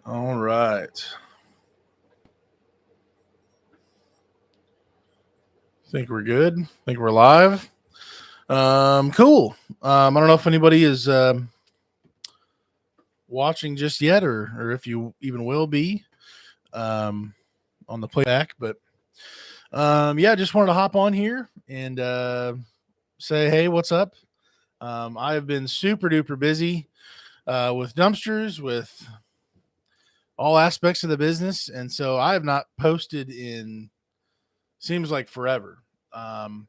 All right. Think we're good. Think we're live. Cool. I don't know if anybody is watching just yet, or if you even will be um, on the playback. But yeah, just wanted to hop on here and say, hey, what's up? I have been super duper busy with dumpsters, with all aspects of the business, and so I have not posted in seems like forever. Um,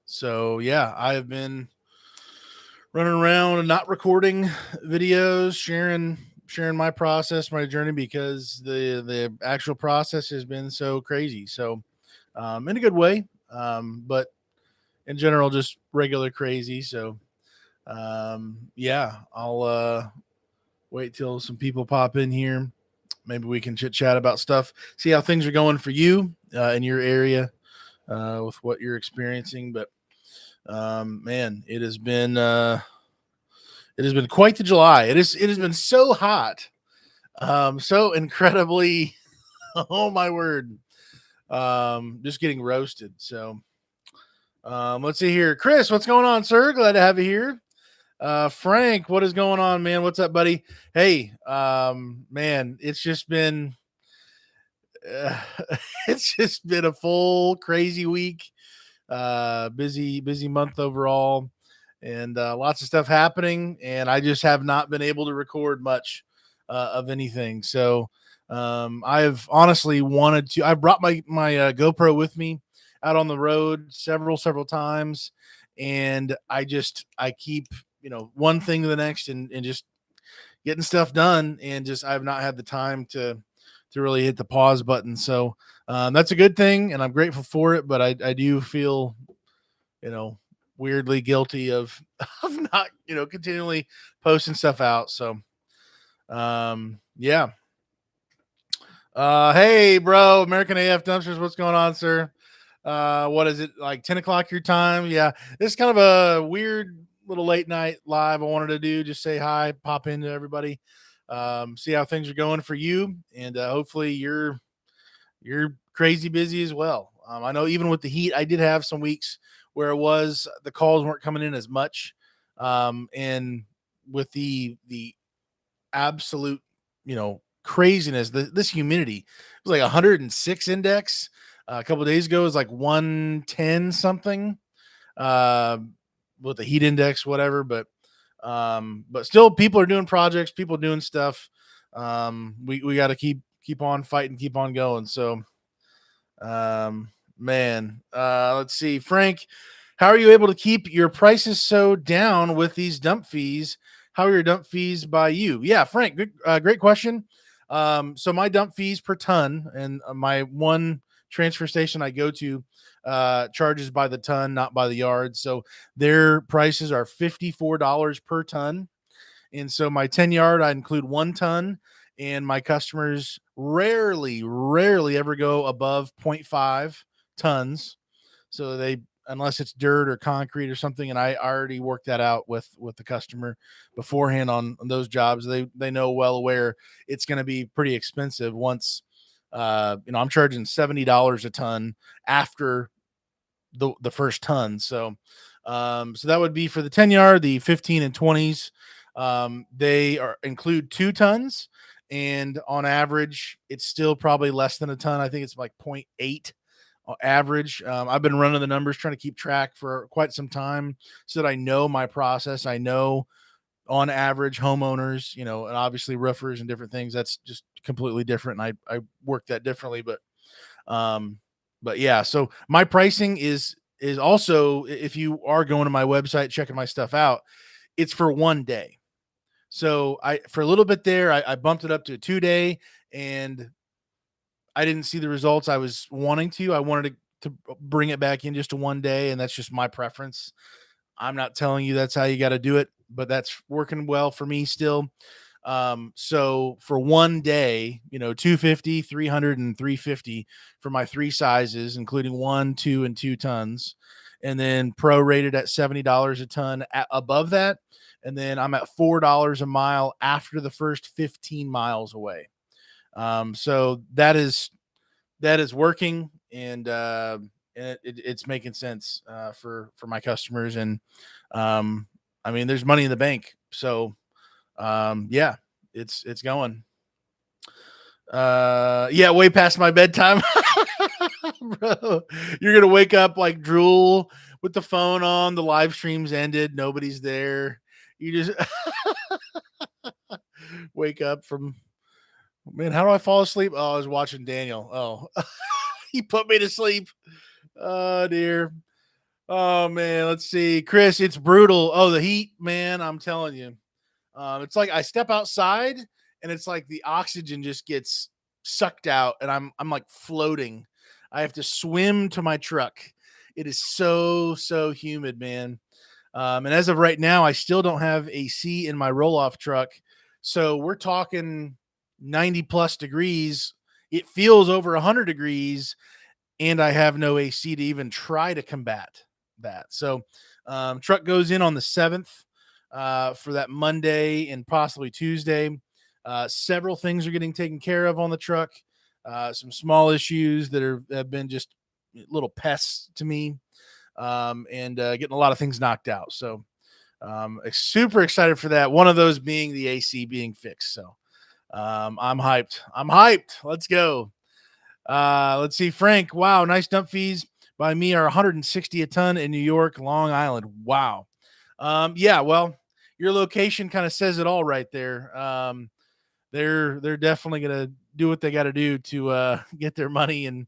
so yeah, I have been running around and not recording videos, sharing my process, my journey, because the actual process has been so crazy. So in a good way, but in general, just regular crazy. So yeah, I'll wait till some people pop in here. Maybe we can chit chat about stuff, see how things are going for you in your area with what you're experiencing. But man, it has been quite the July. It has been so hot, so incredibly. Oh my word, just getting roasted. So let's see here, Chris. What's going on, sir? Glad to have you here. Frank, what is going on, man? What's up, buddy? Hey, man, it's just been uh, it's just been a full crazy week. Busy month overall, and lots of stuff happening. And I just have not been able to record much of anything. So I've honestly wanted to. I brought my GoPro with me out on the road several times, and I keep one thing to the next, and just getting stuff done, and just I've not had the time to really hit the pause button. So that's a good thing, and I'm grateful for it. But I do feel, you know, weirdly guilty of of not, continually posting stuff out. So yeah. Hey, bro, American AF Dumpsters, what's going on, sir? What is it, like 10 o'clock your time? Yeah, this is kind of a weird little late night live I wanted to do. Just say hi, pop into everybody, see how things are going for you, and hopefully you're crazy busy as well. I know even with the heat, I did have some weeks where it was the calls weren't coming in as much, and with the absolute craziness, this humidity, it was like 106 index. A couple of days ago, it was like 110 something uh, with the heat index, whatever. But still, people are doing projects, people doing stuff. We got to keep on fighting, keep on going. So man, let's see, Frank, how are you able to keep your prices so down with these dump fees? How are your dump fees by you? Yeah, Frank, great question. So my dump fees per ton, and my one transfer station I go to charges by the ton, not by the yard. So their prices are $54 per ton. And so my 10 yard, I include 1 ton, and my customers rarely ever go above zero point 0.5 tons. So unless it's dirt or concrete or something, and I already worked that out with the customer beforehand on those jobs. They know well aware it's going to be pretty expensive once, I'm charging $70 a ton after the first ton. So so that would be for the 10 yard, the 15 and 20s. They are include 2 tons, and on average, it's still probably less than a ton. I think it's like 0.8 average. I've been running the numbers, trying to keep track for quite some time, so that I know my process. I know on average homeowners, and obviously roofers and different things. That's just completely different. And I work that differently, um, but yeah. So my pricing is also, if you are going to my website checking my stuff out, it's for 1 day. So for a little bit there, I bumped it up to a 2 day, and I didn't see the results I was wanting to. I wanted to bring it back in just to 1 day, and that's just my preference. I'm not telling you that's how you got to do it, but that's working well for me still. So for 1 day, 250, 300, and 350 for my three sizes, including 1, 2, and 2 tons, and then prorated at $70 a ton above that. And then I'm at $4 a mile after the first 15 miles away. So that is working, and it's making sense for my customers, and um, I mean, there's money in the bank, so yeah, it's going. Yeah, way past my bedtime. Bro, you're gonna wake up like drool with the phone on, the live stream's ended, nobody's there. You just wake up from, man, how do I fall asleep? Oh, I was watching Daniel. Oh, he put me to sleep. Oh dear. Oh man, let's see. Chris, it's brutal. Oh, the heat, man, I'm telling you. It's like I step outside and it's like the oxygen just gets sucked out and I'm like floating. I have to swim to my truck. It is so humid, man. And as of right now, I still don't have AC in my roll off truck. So we're talking 90 plus degrees. It feels over 100 degrees, and I have no AC to even try to combat that. So, truck goes in on the 7th for that Monday and possibly Tuesday. Several things are getting taken care of on the truck. Some small issues that have been just little pests to me, and getting a lot of things knocked out. So, super excited for that. One of those being the AC being fixed. So, I'm hyped. I'm hyped. Let's go. Let's see, Frank. Wow, nice dump fees by me are 160 a ton in New York, Long Island. Wow. Yeah, well, your location kind of says it all right there. They're definitely gonna do what they got to do to get their money and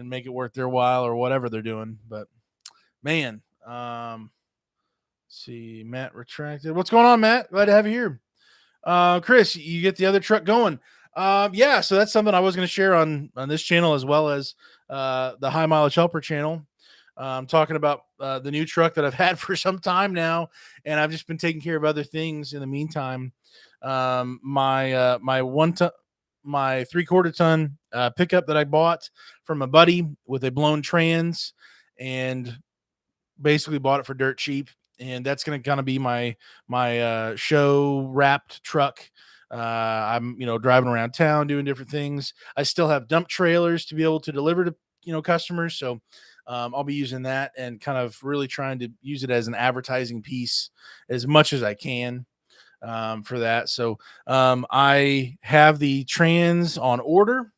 make it worth their while or whatever they're doing. But man, let's see, Matt retracted. What's going on, Matt? Glad to have you here. Chris, you get the other truck going. Yeah, so that's something I was going to share on this channel as well as the High Mileage Helper channel. Talking about the new truck that I've had for some time now, and I've just been taking care of other things in the meantime. My my 3/4 ton pickup that I bought from a buddy with a blown trans, and basically bought it for dirt cheap, and that's going to kind of be my show wrapped truck. I'm driving around town doing different things. I still have dump trailers to be able to deliver to customers, so I'll be using that and kind of really trying to use it as an advertising piece as much as I can for that. So I have the trans on order,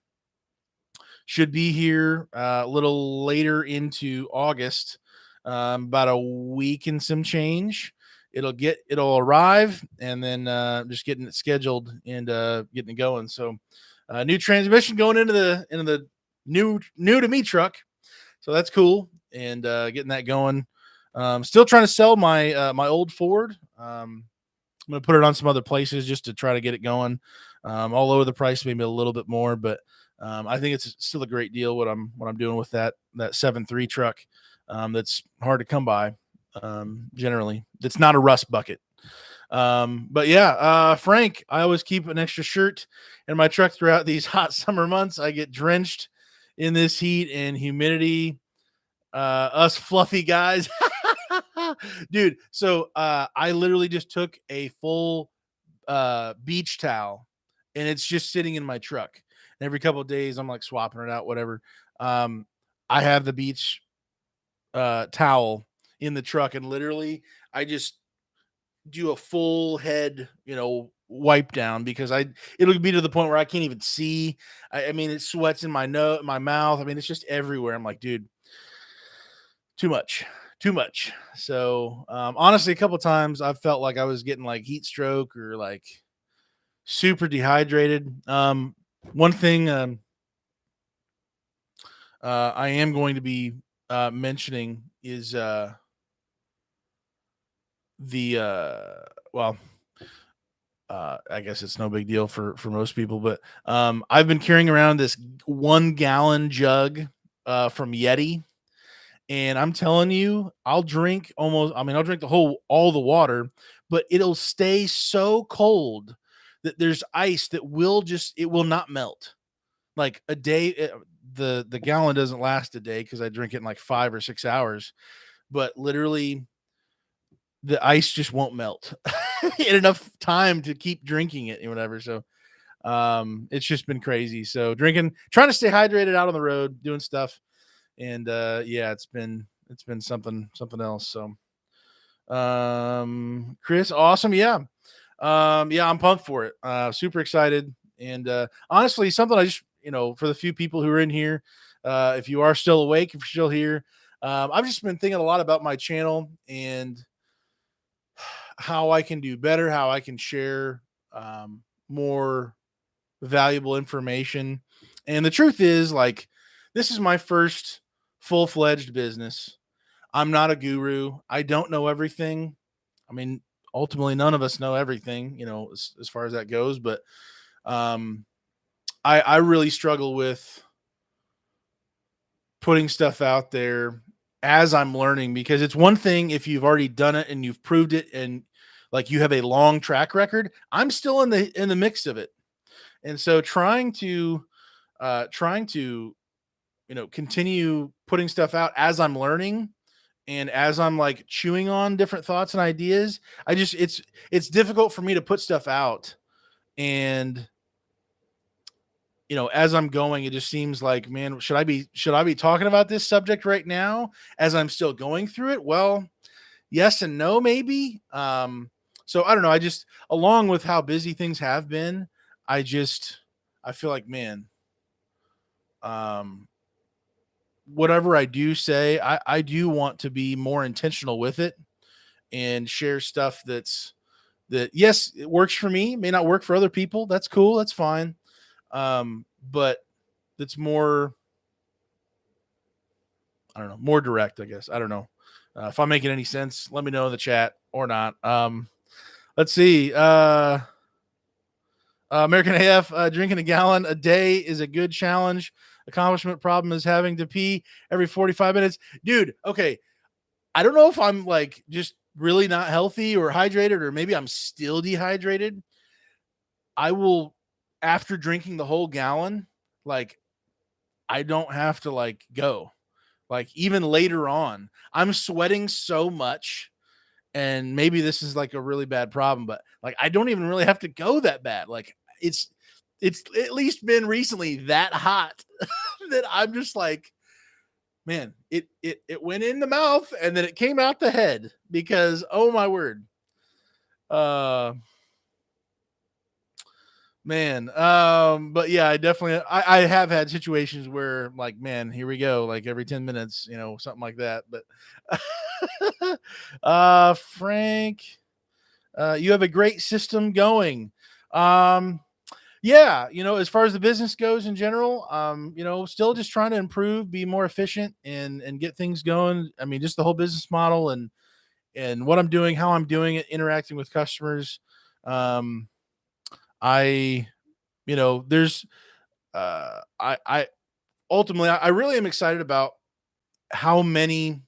should be here a little later into August, about a week and some change. It'll arrive, and then just getting it scheduled and getting it going. So, new transmission going into the new to me truck. So that's cool, and getting that going. Still trying to sell my old Ford. I'm gonna put it on some other places just to try to get it going. I'll lower the price maybe a little bit more, but I think it's still a great deal what I'm doing with that 7.3 truck. That's hard to come by. Generally, it's not a rust bucket. But yeah, Frank, I always keep an extra shirt in my truck throughout these hot summer months. I get drenched in this heat and humidity. Us fluffy guys. Dude, so I literally just took a full beach towel, and it's just sitting in my truck. And every couple of days I'm like swapping it out, whatever. Um, I have the beach towel in the truck, and literally I just do a full head, wipe down, because it'll be to the point where I can't even see. I mean, it sweats in my nose, my mouth. I mean, it's just everywhere. I'm like, dude, too much, too much. So honestly, a couple times I've felt like I was getting like heat stroke or like super dehydrated. One thing I am going to be mentioning is the well, I guess it's no big deal for most people, but I've been carrying around this 1 gallon jug from Yeti, and I'm telling you, I'll drink almost. I mean, I'll drink all the water, but it'll stay so cold that there's ice that it will not melt. Like a day, the gallon doesn't last a day because I drink it in like 5 or 6 hours, but literally the ice just won't melt in enough time to keep drinking it and whatever. So It's just been crazy. So drinking, trying to stay hydrated out on the road, doing stuff. And yeah, it's been something else. So Chris, awesome. Yeah. Yeah, I'm pumped for it. Super excited. And honestly, something I just, for the few people who are in here, if you are still awake, if you're still here, I've just been thinking a lot about my channel and how I can do better, how I can share more valuable information. And the truth is, like, this is my first full fledged business. I'm not a guru. I don't know everything. I mean, ultimately, none of us know everything, as far as that goes. But um, I really struggle with putting stuff out there as I'm learning, because it's one thing if you've already done it and you've proved it and like you have a long track record. I'm still in the mix of it, and so trying to continue putting stuff out as I'm learning and as I'm like chewing on different thoughts and ideas. It's difficult for me to put stuff out, and as I'm going, it just seems like, man, should I be talking about this subject right now as I'm still going through it? Well, yes and no, maybe. So I don't know. I just, along with how busy things have been, I feel like, man, um, whatever I do say, I do want to be more intentional with it and share stuff that, yes, it works for me, may not work for other people. That's cool. That's fine. But that's more, I don't know, more direct, I guess. I don't know. If I'm making any sense, let me know in the chat or not. Let's see. American AF, drinking a gallon a day is a good challenge. Accomplishment problem is having to pee every 45 minutes. Dude, okay. I don't know if I'm like just really not healthy or hydrated, or maybe I'm still dehydrated. I will, after drinking the whole gallon, like, I don't have to like go. Like, even later on, I'm sweating so much, and maybe this is like a really bad problem, but like I don't even really have to go that bad. Like, it's at least been recently that hot that I'm just like, man, it went in the mouth and then it came out the head, because oh my word. Uh Man, but yeah, I have had situations where, like, man, here we go, like every 10 minutes, something like that. But Frank, you have a great system going. Um, yeah, as far as the business goes in general, still just trying to improve, be more efficient, and get things going. I mean, just the whole business model and what I'm doing, how I'm doing it, interacting with customers. Um, I there's I ultimately, I really am excited about how many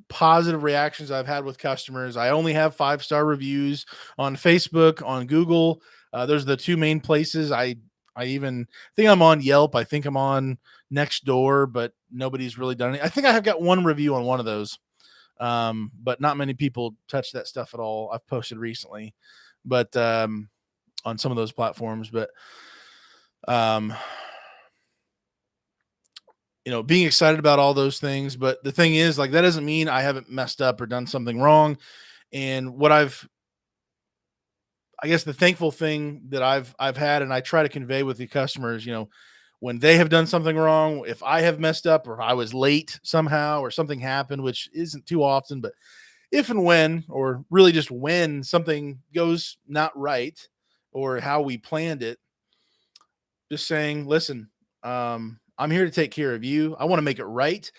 positive reactions I've had with customers. I only have 5-star reviews on Facebook, on Google. Those are the two main places. I even think I'm on Yelp. I think I'm on Nextdoor, but nobody's really done it. I think I have got one review on one of those, but not many people touch that stuff at all. I've posted recently, but on some of those platforms. But um, being excited about all those things. But the thing is, like, that doesn't mean I haven't messed up or done something wrong. And I guess the thankful thing that I've had, and I try to convey with the customers, when they have done something wrong, if I have messed up or I was late somehow or something happened, which isn't too often, but if and when, or really just when something goes not right or how we planned it, just saying, listen, I'm here to take care of you. I want to make it right.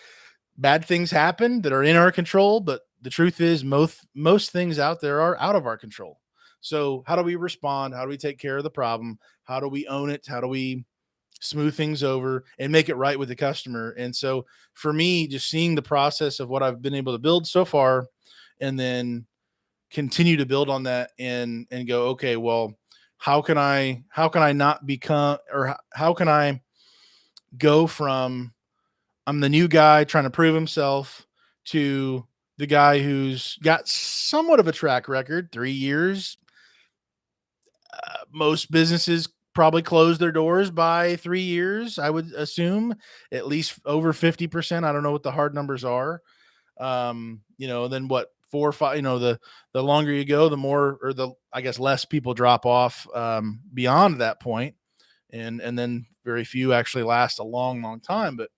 Bad things happen that are in our control, but the truth is, most things out there are out of our control. So how do we respond? How do we take care of the problem? How do we own it? How do we smooth things over and make it right with the customer? And so for me, just seeing the process of what I've been able to build so far, and then continue to build on that and go, okay, well, how can I not become, or how can I go from, I'm the new guy trying to prove himself, to the guy who's got somewhat of a track record, 3 years, Most businesses probably close their doors by 3 years. I would assume at least over 50%. I don't know what the hard numbers are. Then what, 4 or 5, the longer you go, the more, or the, I guess, less people drop off beyond that point. And then very few actually last a long, long time. But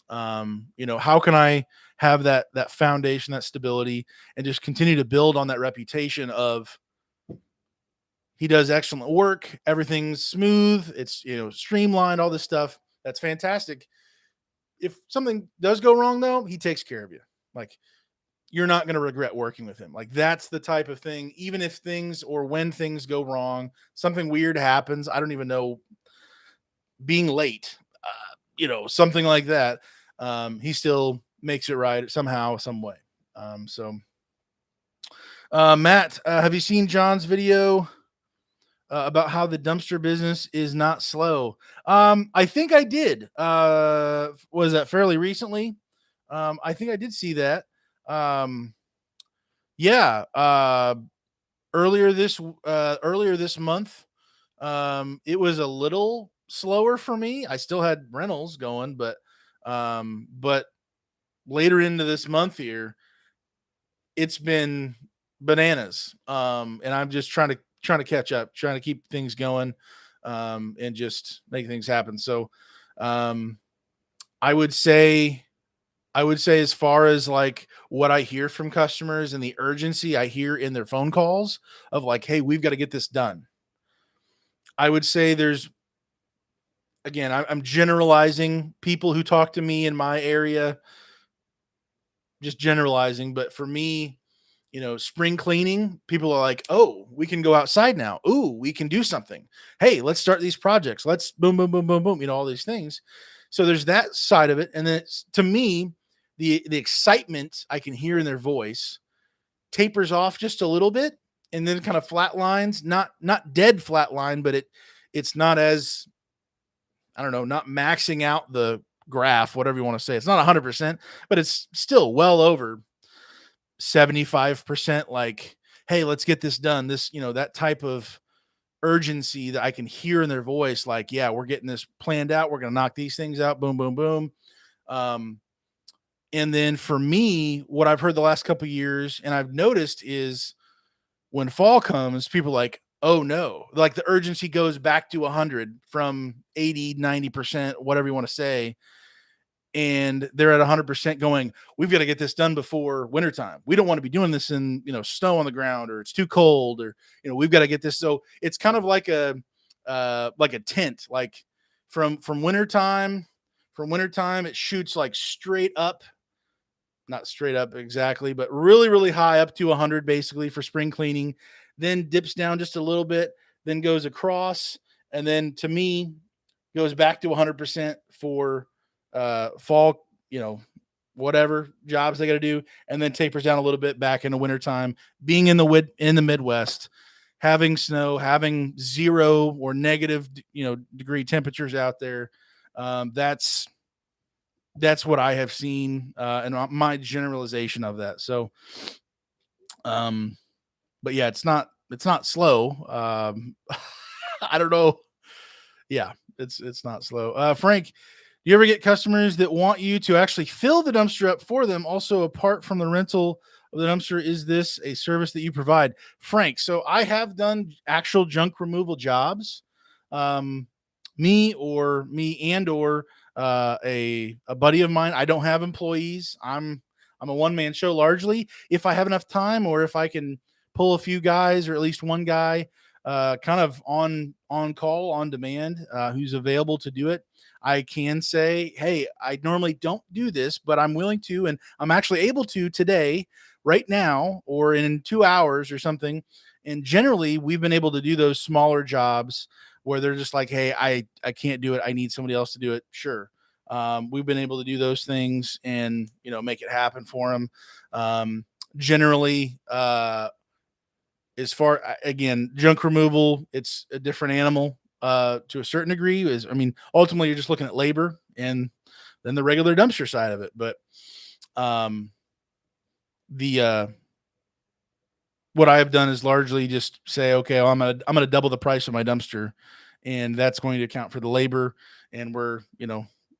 how can I have that foundation, that stability, and just continue to build on that reputation of he does excellent work, everything's smooth, it's streamlined, all this stuff. That's fantastic. If something does go wrong though, he takes care of you. Like, you're not going to regret working with him. Like, that's the type of thing. Even if things, or when things go wrong, something weird happens, I don't even know, being late, something like that, he still makes it right somehow, some way. Matt, have you seen John's video about how the dumpster business is not slow? I think I did. Was that fairly recently? I think I did see that. Um, yeah. Earlier this month, it was a little slower for me. I still had rentals going, but later into this month here, it's been bananas. And I'm just trying to catch up, trying to keep things going, and just make things happen. So, um, I would say, as far as like what I hear from customers and the urgency I hear in their phone calls of like, hey, we've got to get this done. I would say there's, again, I'm generalizing, people who talk to me in my area, just generalizing. But for me, spring cleaning, people are like, oh, we can go outside now. Ooh, we can do something. Hey, let's start these projects. Let's boom, boom, boom, boom, boom, all these things. So there's that side of it. And then to me, the excitement I can hear in their voice tapers off just a little bit, and then kind of flat lines, not dead flat line, but it's not as, I don't know, not maxing out the graph, whatever you want to say. It's not 100%, but it's still well over 75%. Like, hey, let's get this done. This, that type of urgency that I can hear in their voice. Like, yeah, we're getting this planned out. We're going to knock these things out. Boom, boom, boom. Um, and then for me, what I've heard the last couple of years, and I've noticed, is when fall comes, people are like, oh no, like the urgency goes back to 100 from 80, 90%, whatever you want to say. And they're at 100% going, we've got to get this done before wintertime. We don't want to be doing this in, snow on the ground, or it's too cold, or, we've got to get this. So it's kind of like a tent, like from wintertime, it shoots like straight up, not straight up exactly, but really, really high up to 100 basically for spring cleaning, then dips down just a little bit, then goes across. And then to me, goes back to 100% for fall, whatever jobs they got to do, and then tapers down a little bit back in the wintertime. Being in the Midwest, having snow, having 0 or negative, degree temperatures out there, that's what I have seen, and my generalization of that. So, but yeah, it's not slow. I don't know. Yeah, it's not slow. Frank, do you ever get customers that want you to actually fill the dumpster up for them? Also, apart from the rental of the dumpster, is this a service that you provide? Frank, so I have done actual junk removal jobs. Um, me and or a buddy of mine. I don't have employees. I'm a one man show largely. If I have enough time, or if I can pull a few guys, or at least one guy, kind of on call, on demand, who's available to do it, I can say, hey, I normally don't do this, but I'm willing to, and I'm actually able to today, right now, or in 2 hours or something. And generally, we've been able to do those smaller jobs where they're just like, hey, I can't do it. I need somebody else to do it. Sure. We've been able to do those things and, make it happen for them. Generally, as far, again, junk removal, it's a different animal to a certain degree. Ultimately you're just looking at labor and then the regular dumpster side of it. But the what I have done is largely just say, okay, well, I'm gonna double the price of my dumpster, and that's going to account for the labor, and we're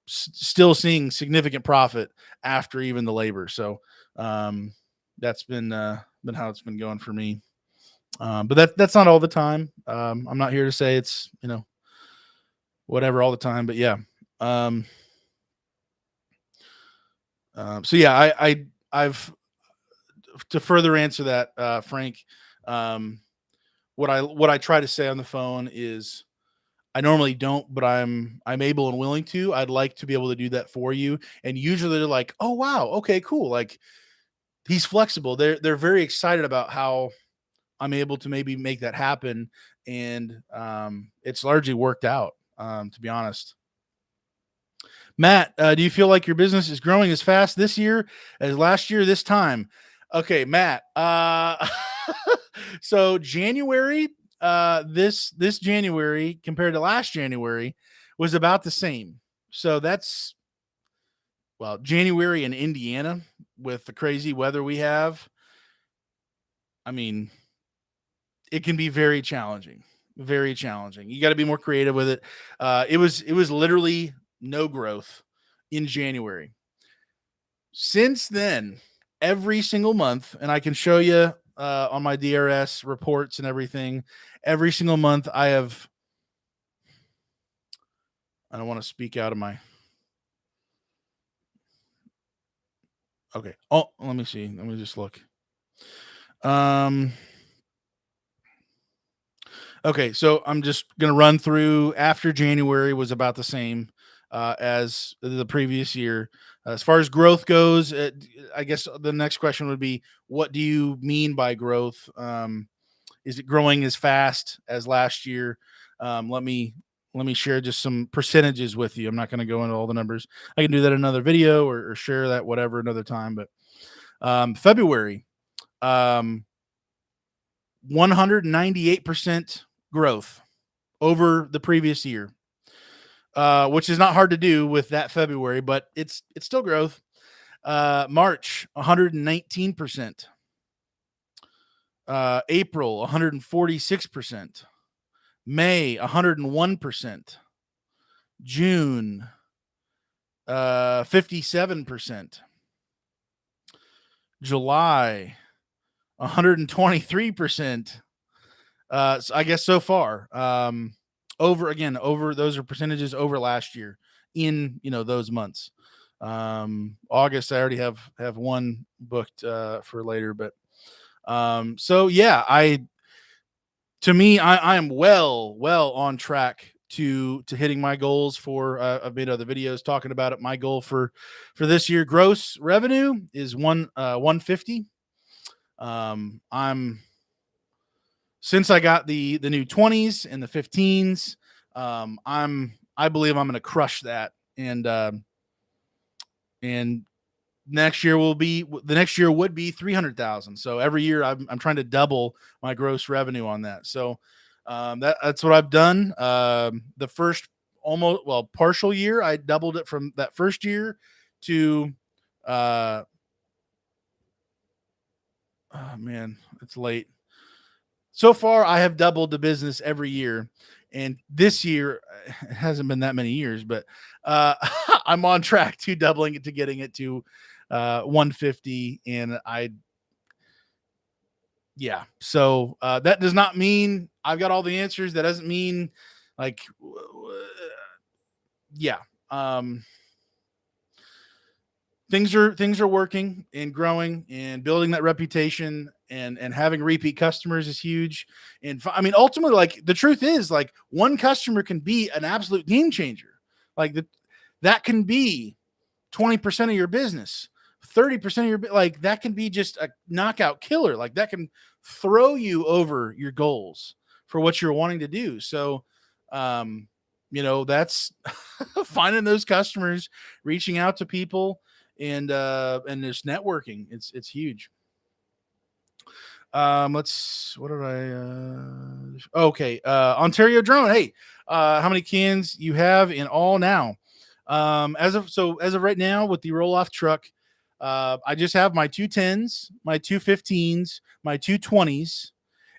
still seeing significant profit after even the labor. So um, that's been how it's been going for me. But that's not all the time. I'm not here to say it's whatever all the time, but yeah. Um, so yeah, I've to further answer that, Frank. Um, what I try to say on the phone is I normally don't, but I'm able and willing to. I'd like to be able to do that for you. And usually they're like, "Oh wow, okay, cool." Like he's flexible. They're very excited about how I'm able to maybe make that happen, and it's largely worked out. To be honest, Matt, do you feel like your business is growing as fast this year as last year this time? Okay, Matt. So January, this January compared to last January was about the same. So that's well, January in Indiana with the crazy weather we have. I mean, it can be very challenging. Very challenging. You got to be more creative with it. It was literally no growth in January. Since then, every single month, and I can show you on my DRS reports and everything, every single month I have. I don't want to speak out of my. Okay. Oh, let me see. Let me just look. Um. Okay, so I'm just gonna run through. After January was about the same as the previous year. As far as growth goes, I guess the next question would be, what do you mean by growth? Is it growing as fast as last year? Let me share just some percentages with you. I'm not going to go into all the numbers. I can do that in another video or share that whatever another time. But February, 198% growth over the previous year, which is not hard to do with that February, but it's still growth. March, 119%. April, 146%. May, 101%. June, 57%. July, 123%. So I guess so far, over those are percentages over last year in those months. August, I already have one booked for later, but so yeah, to me, I am well on track to hitting my goals for. I've made other videos talking about it. My goal for this year, gross revenue is 150. I'm since I got the new 20s and the 15s, I believe I'm going to crush that, and the next year would be 300,000. So every year I'm trying to double my gross revenue on that. So that's what I've done. The first partial year, I doubled it from that first year to oh man, it's late. So far, I have doubled the business every year, and this year it hasn't been that many years, but I'm on track to doubling it, to getting it to 150, and yeah. So that does not mean I've got all the answers. That doesn't mean like, yeah. Um, things are working and growing and building that reputation, and having repeat customers is huge. And I mean, ultimately, like the truth is, like one customer can be an absolute game changer. Like that can be 20% of your business, 30% of your, like that can be just a knockout killer. Like that can throw you over your goals for what you're wanting to do. So that's finding those customers, reaching out to people, and there's networking. It's huge. Let's what did okay, Ontario Drone. Hey, how many cans you have in all now? As of right now with the roll off truck, I just have my 210s, my 215s, my two 20s,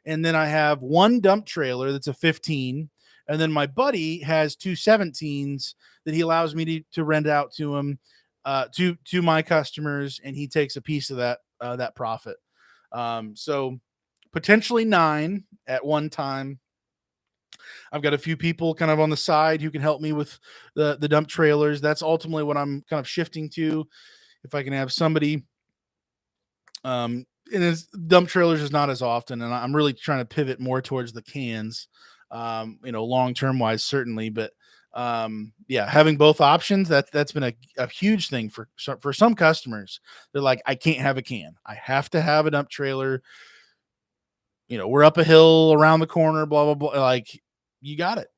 and then I have one dump trailer that's a 15, and then my buddy has two 17s that he allows me to rent out to him, to my customers, and he takes a piece of that profit. So potentially nine at one time. I've got a few people kind of on the side who can help me with the dump trailers. That's ultimately what I'm kind of shifting to. If I can have somebody, and it's dump trailers is not as often, and I'm really trying to pivot more towards the cans, long term wise, certainly. But yeah, having both options, that's been a huge thing for some customers. They're like, I can't have a can. I have to have a dump trailer. We're up a hill around the corner, blah blah blah. Like, you got it.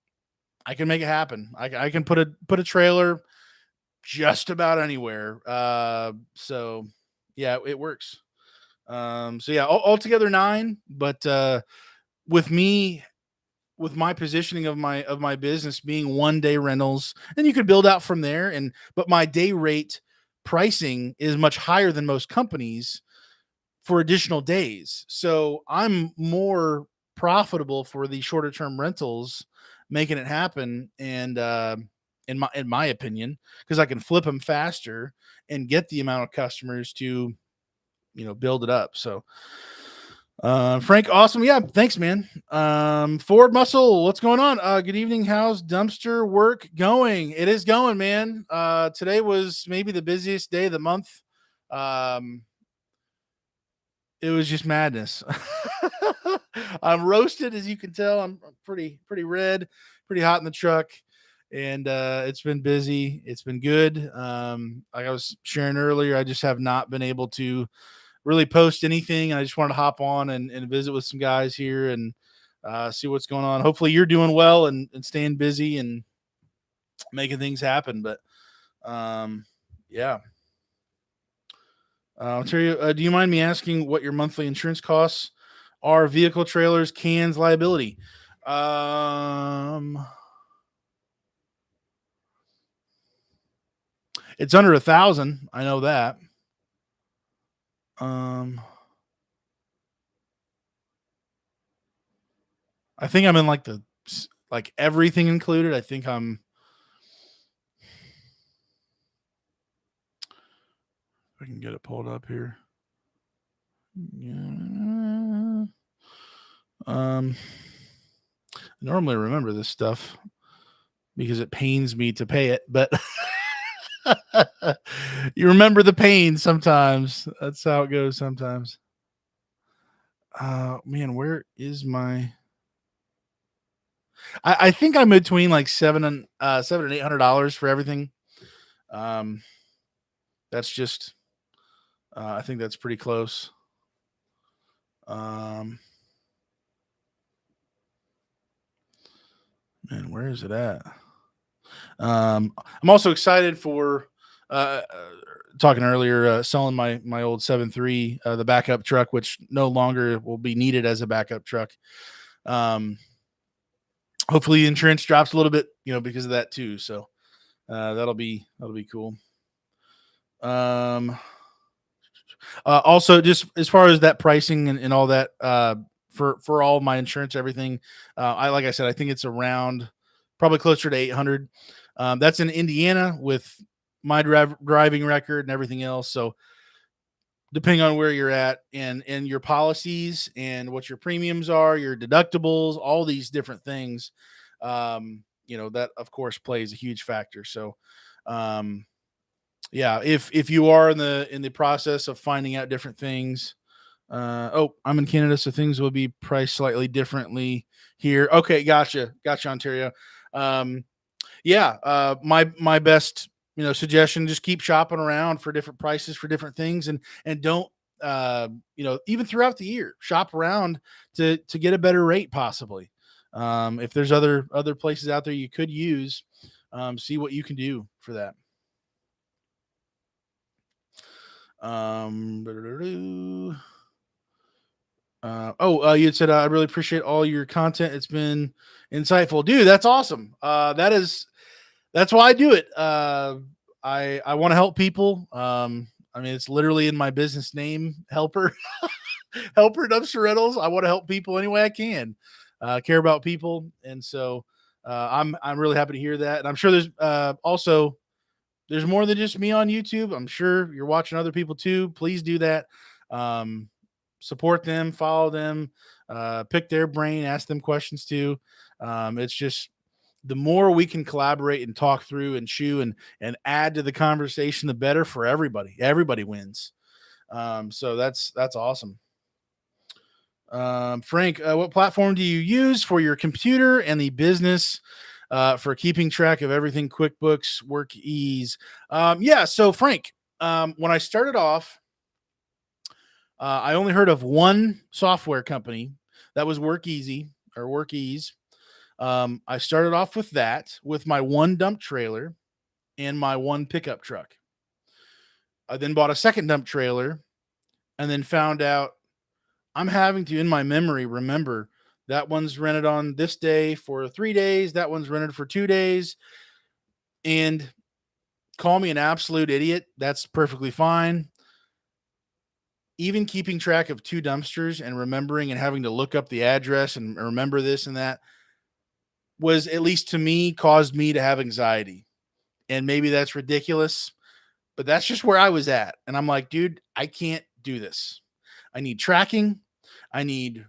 I can make it happen. I can put a trailer just about anywhere. So yeah, it works. So yeah, altogether nine. But with me, with my positioning of my business being 1 day rentals, and you could build out from there. But my day rate pricing is much higher than most companies for additional days. So I'm more profitable for the shorter term rentals, making it happen. And in my opinion, because I can flip them faster and get the amount of customers to build it up. So Frank, awesome. Yeah, thanks, man. Ford Muscle, what's going on? Good evening. How's dumpster work going? It is going, man. Today was maybe the busiest day of the month. Um, it was just madness. I'm roasted, as you can tell. I'm pretty red, pretty hot in the truck, and it's been busy. It's been good. Like I was sharing earlier, I just have not been able to really post anything. I just wanted to hop on and visit with some guys here and see what's going on. Hopefully you're doing well and staying busy and making things happen. But yeah. Ontario, do you mind me asking what your monthly insurance costs are? Vehicle, trailers, cans, liability. It's under 1,000. I know that. I think I'm in like everything included. I think I can get it pulled up here. Yeah. I normally remember this stuff because it pains me to pay it, but you remember the pain sometimes. That's how it goes sometimes. Man, where is my? I think I'm between like $700 and $800 for everything. Um, that's just. I think that's pretty close. Man, where is it at? I'm also excited for talking earlier, selling my old 7.3, the backup truck, which no longer will be needed as a backup truck. Hopefully insurance drops a little bit, because of that too. So that'll be cool. Also, just as far as that pricing and all that, for all my insurance, everything, like I said, I think it's around probably closer to 800. That's in Indiana with my driving record and everything else. So depending on where you're at and your policies and what your premiums are, your deductibles, all these different things, that of course plays a huge factor. So, yeah, if you are in the process of finding out different things, I'm in Canada, so things will be priced slightly differently here. Okay, gotcha, Ontario. Yeah, my best suggestion: just keep shopping around for different prices for different things, and don't even throughout the year shop around to get a better rate possibly. If there's other places out there you could use, see what you can do for that. You had said I really appreciate all your content. It's been insightful, dude. That's awesome. That's why I do it. I want to help people. I mean, it's literally in my business name, Helper. Helper Dumpster Rentals. I want to help people any way I can. Care about people, and so I'm really happy to hear that. And I'm sure there's also there's more than just me on YouTube. I'm sure you're watching other people too. Please do that. Um, Support them, follow them, pick their brain, ask them questions too. It's just the more we can collaborate and talk through and chew and add to the conversation, the better for everybody. Everybody wins. So that's awesome. Frank, what platform do you use for your computer and the business for keeping track of everything? QuickBooks, Work Ease. Yeah. So Frank, when I started off, I only heard of one software company that was Work Easy or Work Ease. I started off with that with my one dump trailer and my one pickup truck. I then bought a second dump trailer and then found out I'm having to, in my memory, remember that one's rented on this day for 3 days, that one's rented for 2 days. And call me an absolute idiot. That's perfectly fine. Even keeping track of two dumpsters and remembering and having to look up the address and remember this and that was, at least to me, caused me to have anxiety. And maybe that's ridiculous, but that's just where I was at. And I'm like, dude, I can't do this. I need tracking. I didn't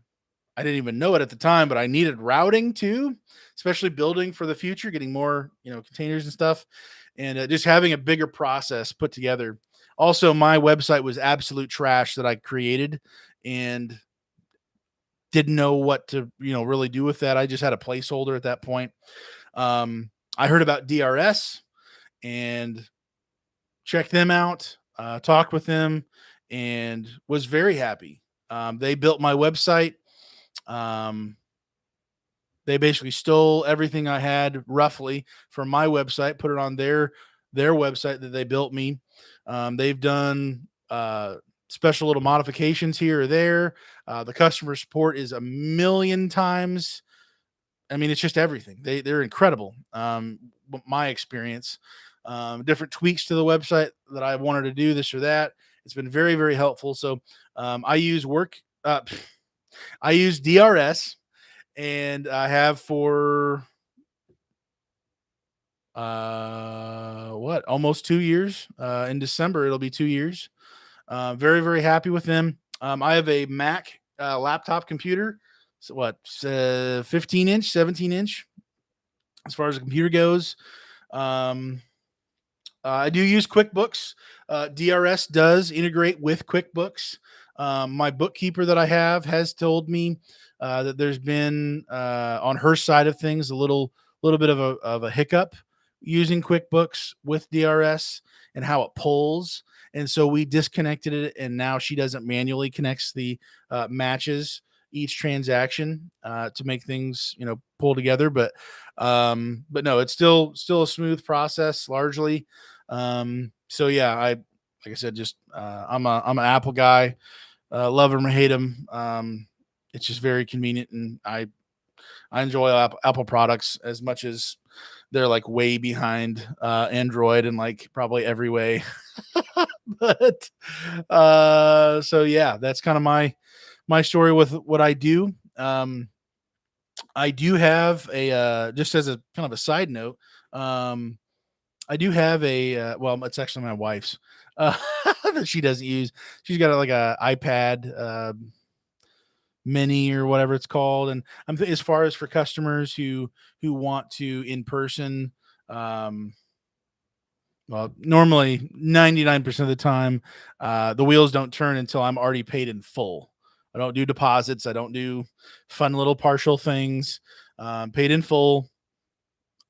even know it at the time, but I needed routing too, especially building for the future, getting more, containers and stuff, and just having a bigger process put together. Also, my website was absolute trash that I created and didn't know what to, really do with that. I just had a placeholder at that point. I heard about DRS and checked them out, talked with them, and was very happy. They built my website. Um, they basically stole everything I had roughly from my website, put it on their website that they built me. They've done special little modifications here or there. The customer support is a million times. I mean, it's just everything. They're incredible. My experience, different tweaks to the website that I wanted to do this or that. It's been very, very helpful. So I use I use DRS, and I have for almost 2 years. In December it'll be 2 years. Very, very happy with them. I have a Mac laptop computer. So 15 inch, 17 inch as far as the computer goes. um I do use QuickBooks. DRS does integrate with QuickBooks. My bookkeeper that I have has told me that there's been on her side of things a little bit of a hiccup using QuickBooks with DRS and how it pulls. And so we disconnected it, and now she doesn't manually connects the matches each transaction to make things pull together. But no, it's still a smooth process largely. So yeah, like I said, just I'm an Apple guy. Love them or hate them. It's just very convenient, and I enjoy Apple products as much as they're like way behind Android and like probably every way. But so yeah, that's kind of my story with what I do. I do have a just as a kind of a side note. I do have a well, it's actually my wife's uh, that she doesn't use. She's got like a iPad mini or whatever it's called, and as far as for customers who want to in person. Um, well, normally 99% of the time, the wheels don't turn until I'm already paid in full. I don't do deposits. I don't do fun little partial things. Paid in full.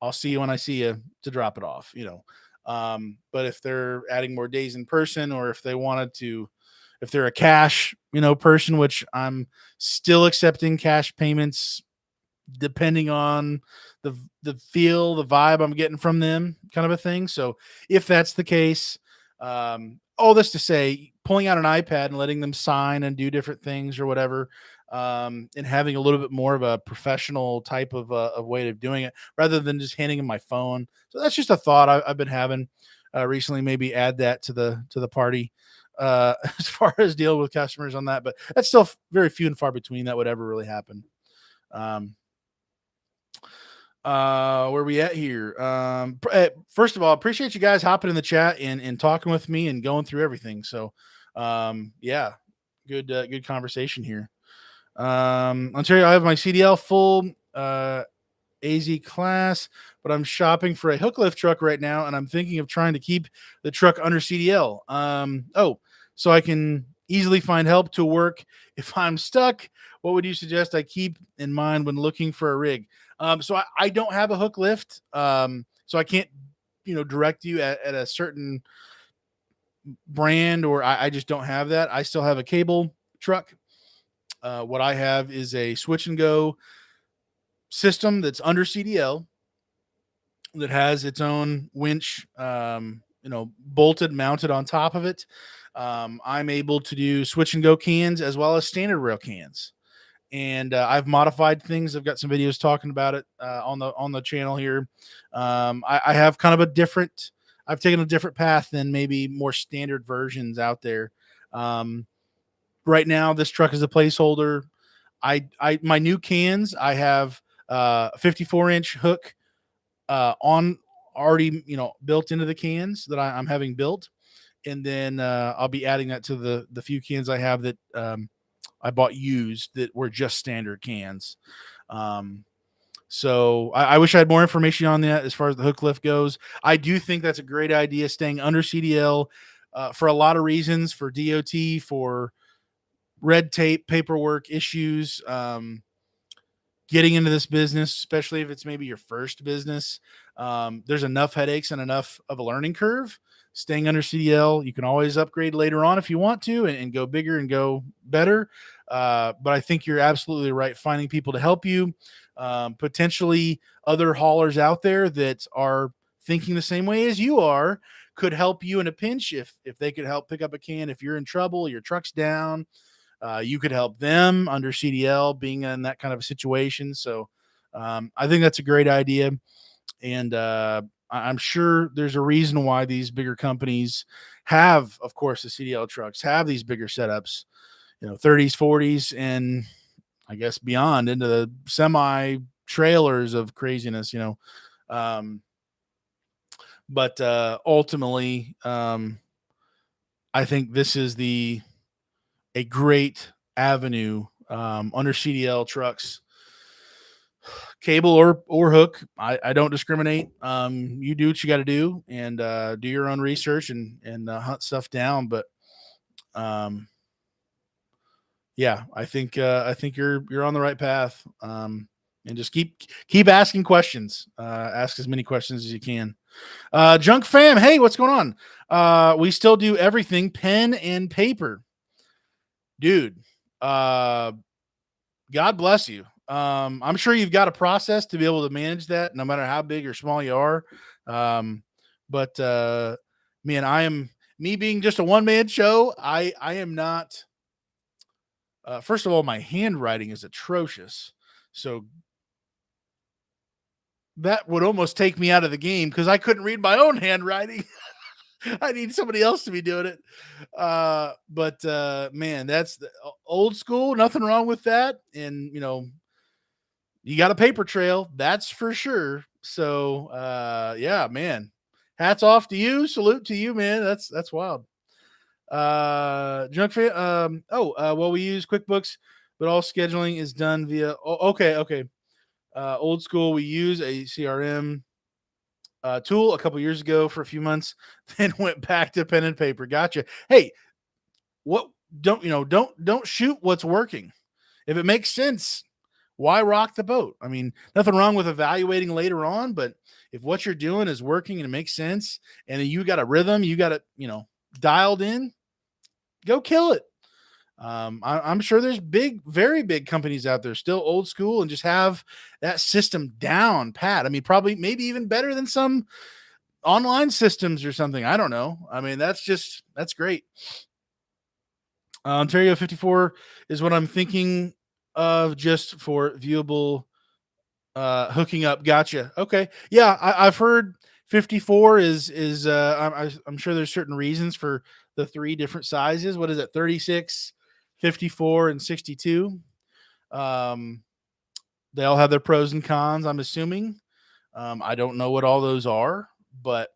I'll see you when I see you to drop it off. But if they're adding more days in person, or if they wanted to, if they're a cash, person, which I'm still accepting cash payments depending on the feel, the vibe I'm getting from them, kind of a thing. So if that's the case, all this to say, pulling out an iPad and letting them sign and do different things or whatever, and having a little bit more of a professional type of way of doing it rather than just handing them my phone. So that's just a thought I've been having. recently. Maybe add that to the party as far as dealing with customers on that. But that's still very few and far between that would ever really happen. Um, where we at here? First of all, appreciate you guys hopping in the chat and talking with me and going through everything. So, yeah, good conversation here. Ontario, I have my CDL full AZ class, but I'm shopping for a hook lift truck right now, and I'm thinking of trying to keep the truck under CDL. So I can easily find help to work if I'm stuck. What would you suggest I keep in mind when looking for a rig? So I don't have a hook lift, so I can't direct you at a certain brand, or I just don't have that. I still have a cable truck. What I have is a switch and go system that's under CDL that has its own winch, bolted, mounted on top of it. I'm able to do switch and go cans as well as standard rail cans. And I've modified things. I've got some videos talking about it on the channel here. I have kind of a different. I've taken a different path than maybe more standard versions out there. Right now, this truck is a placeholder. My new cans, I have 54-inch hook on already built into the cans that I'm having built, and then I'll be adding that to the few cans I have that I bought used that were just standard cans. So I wish I had more information on that as far as the hook lift goes. I do think that's a great idea, staying under CDL for a lot of reasons, for DOT, for red tape, paperwork issues, getting into this business, especially if it's maybe your first business. There's enough headaches and enough of a learning curve. Staying under CDL, you can always upgrade later on if you want to and go bigger and go better. But I think you're absolutely right. Finding people to help you, potentially other haulers out there that are thinking the same way as you are, could help you in a pinch if they could help pick up a can. If you're in trouble, your truck's down, you could help them under CDL being in that kind of a situation. So I think that's a great idea. And I'm sure there's a reason why these bigger companies have, of course, the CDL trucks have these bigger setups, 30s, 40s, and I guess beyond into the semi trailers of craziness. But ultimately, I think this is a great avenue under CDL trucks, cable or hook. I don't discriminate. You do what you got to do, and do your own research and hunt stuff down. But yeah, I think you're on the right path. And just keep asking questions. Ask as many questions as you can. Junk fam, hey, what's going on? We still do everything pen and paper, dude. God bless you. I'm sure you've got a process to be able to manage that, no matter how big or small you are. But man, me being just a one-man show. I am not. First of all, my handwriting is atrocious, so that would almost take me out of the game because I couldn't read my own handwriting. I need somebody else to be doing it. But man, that's old school. Nothing wrong with that. And you got a paper trail, that's for sure. So yeah, man. Hats off to you. Salute to you, man. That's wild. Well, we use QuickBooks, but all scheduling is done via okay. Old school, we use a CRM tool a couple years ago for a few months, then went back to pen and paper. Gotcha. Hey, what don't shoot what's working. If it makes sense, why rock the boat? I mean, nothing wrong with evaluating later on, but if what you're doing is working and it makes sense, and then you got a rhythm, you got it, dialed in, go kill it. I'm sure there's very big companies out there still old school and just have that system down pat. I mean, probably maybe even better than some online systems or something. I don't know. I mean, that's great. Ontario 54 is what I'm thinking of just for viewable hooking up. Gotcha. Okay. Yeah, I've heard 54 is I'm sure there's certain reasons for the three different sizes. What is it? 36, 54, and 62. Um, they all have their pros and cons, I'm assuming. I don't know what all those are, but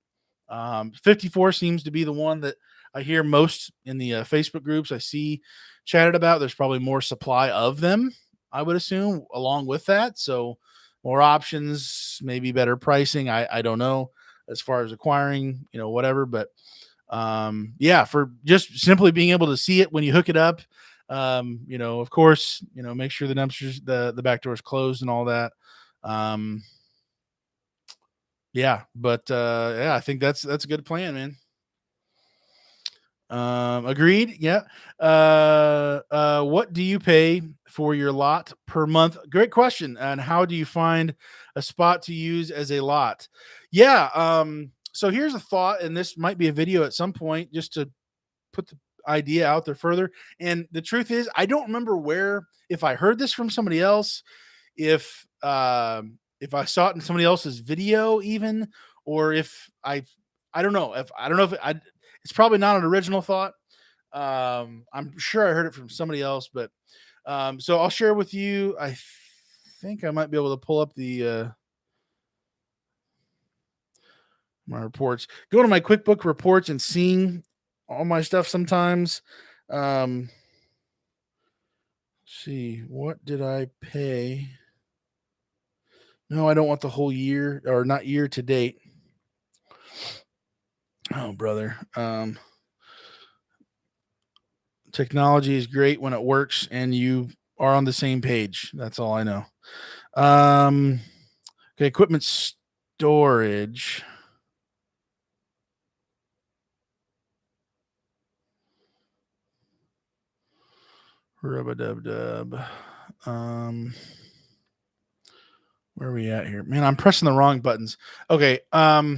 54 seems to be the one that I hear most in the Facebook groups I see chatted about. There's probably more supply of them, I would assume, along with that. So more options, maybe better pricing. I don't know as far as acquiring, whatever. But yeah, for just simply being able to see it when you hook it up, of course, make sure the dumpsters, the back door is closed and all that. Um, yeah, but yeah, I think that's a good plan, man. Agreed. Yeah. What do you pay for your lot per month? Great question. And how do you find a spot to use as a lot? Yeah. So here's a thought, and this might be a video at some point just to put the idea out there further. And the truth is, I don't remember where, if I heard this from somebody else, if I saw it in somebody else's video even, or if I don't know if I don't know if it's probably not an original thought. I'm sure I heard it from somebody else, but so I'll share with you. I think I might be able to pull up the my reports. Go to my QuickBook reports and seeing all my stuff sometimes. Um, see, what did I pay? No, I don't want the whole year, or not year to date. Oh, brother. Technology is great when it works and you are on the same page. That's all I know. Um, okay, equipment storage. Rub a dub dub. Um, where are we at here? Man, I'm pressing the wrong buttons. Okay. I'll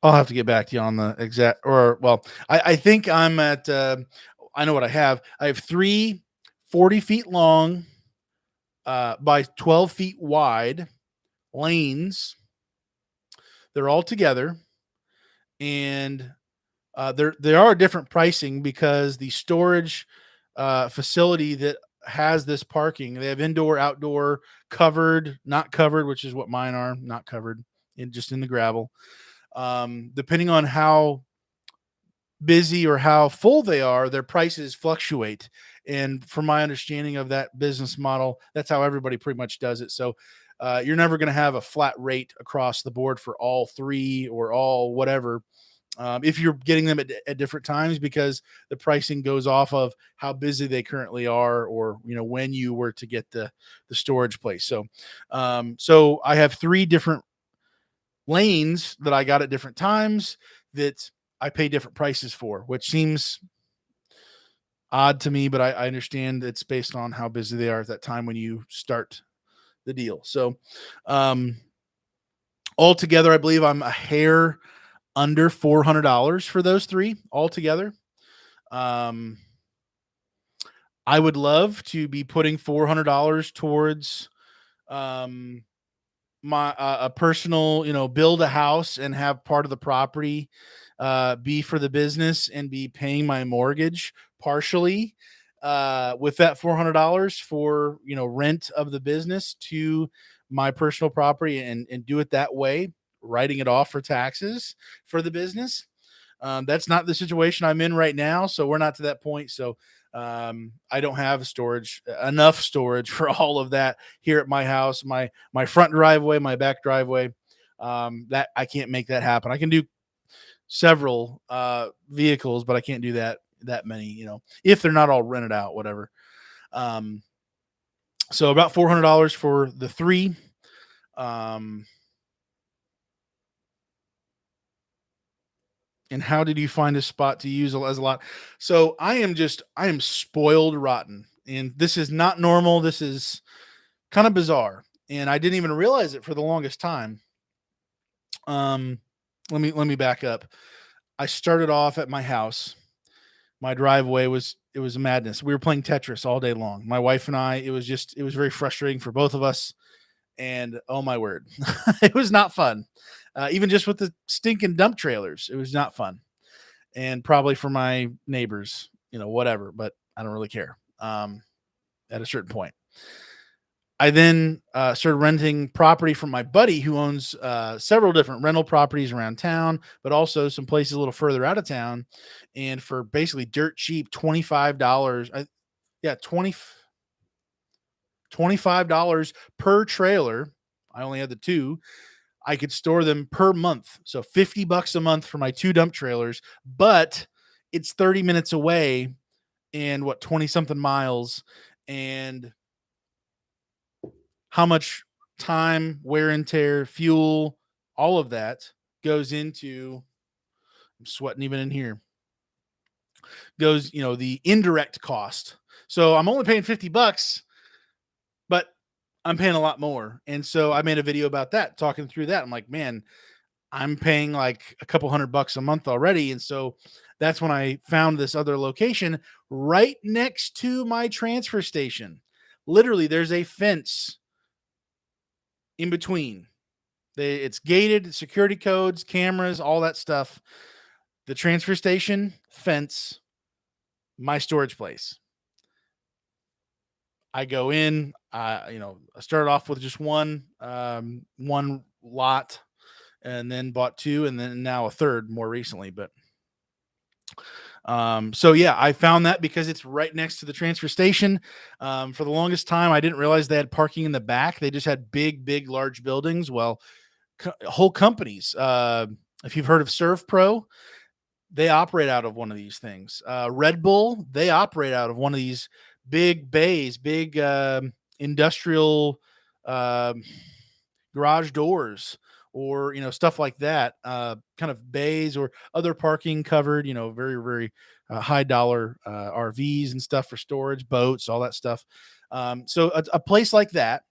have to get back to you on the exact, or well, I think I'm at I know what I have. I have three 40 feet long by 12 feet wide lanes. They're all together, and there are different pricing because the storage facility that has this parking, they have indoor, outdoor, covered, not covered, which is what mine are, not covered, just in the gravel. Depending on how busy or how full they are, their prices fluctuate. And from my understanding of that business model, that's how everybody pretty much does it. So you're never going to have a flat rate across the board for all three or all whatever. If you're getting them at different times, because the pricing goes off of how busy they currently are, or when you were to get the storage place. So I have three different lanes that I got at different times that I pay different prices for, which seems odd to me, but I understand it's based on how busy they are at that time when you start the deal. So, um, altogether, I believe I'm a hair under $400 for those three altogether. Um, I would love to be putting $400 towards um, my a personal, build a house and have part of the property be for the business and be paying my mortgage partially with that $400 for rent of the business to my personal property, and do it that way, writing it off for taxes for the business. That's not the situation I'm in right now, so we're not to that point. So I don't have enough storage for all of that here at my house, my front driveway, my back driveway. That I can't make that happen. I can do several vehicles, but I can't do that many. If they're not all rented out, whatever. Um, so about $400 for the three. Um, and how did you find a spot to use as a lot? So I am spoiled rotten, and this is not normal. This is kind of bizarre, and I didn't even realize it for the longest time. Um, let me back up. I started off at my house. My driveway was a madness. We were playing Tetris all day long. My wife and I. It was very frustrating for both of us, And oh my word, it was not fun. Even just with the stinking dump trailers, it was not fun. And probably for my neighbors, whatever, but I don't really care. At a certain point. I then started renting property from my buddy who owns several different rental properties around town, but also some places a little further out of town. And for basically dirt cheap, $25, yeah, $25 per trailer. I only had the two. I could store them per month. So $50 a month for my two dump trailers, but it's 30 minutes away and 20 something miles. And how much time, wear and tear, fuel, all of that goes into, I'm sweating even in here, goes, the indirect cost. So I'm only paying $50, but I'm paying a lot more. And so I made a video about that, talking through that. I'm like, man, I'm paying like a couple $100 a month already. And so that's when I found this other location right next to my transfer station. Literally, there's a fence in between. It's gated, security codes, cameras, all that stuff. The transfer station, fence, my storage place. I go in. I started off with just one lot, and then bought two, and then now a third more recently. But so yeah, I found that because it's right next to the transfer station. For the longest time, I didn't realize they had parking in the back. They just had big, large buildings. Well, whole companies. If you've heard of Serve Pro, they operate out of one of these things. Red Bull, they operate out of one of these big bays, big industrial garage doors, or stuff like that. Kind of bays or other parking covered. Very very high dollar RVs and stuff for storage, boats, all that stuff. So a place like that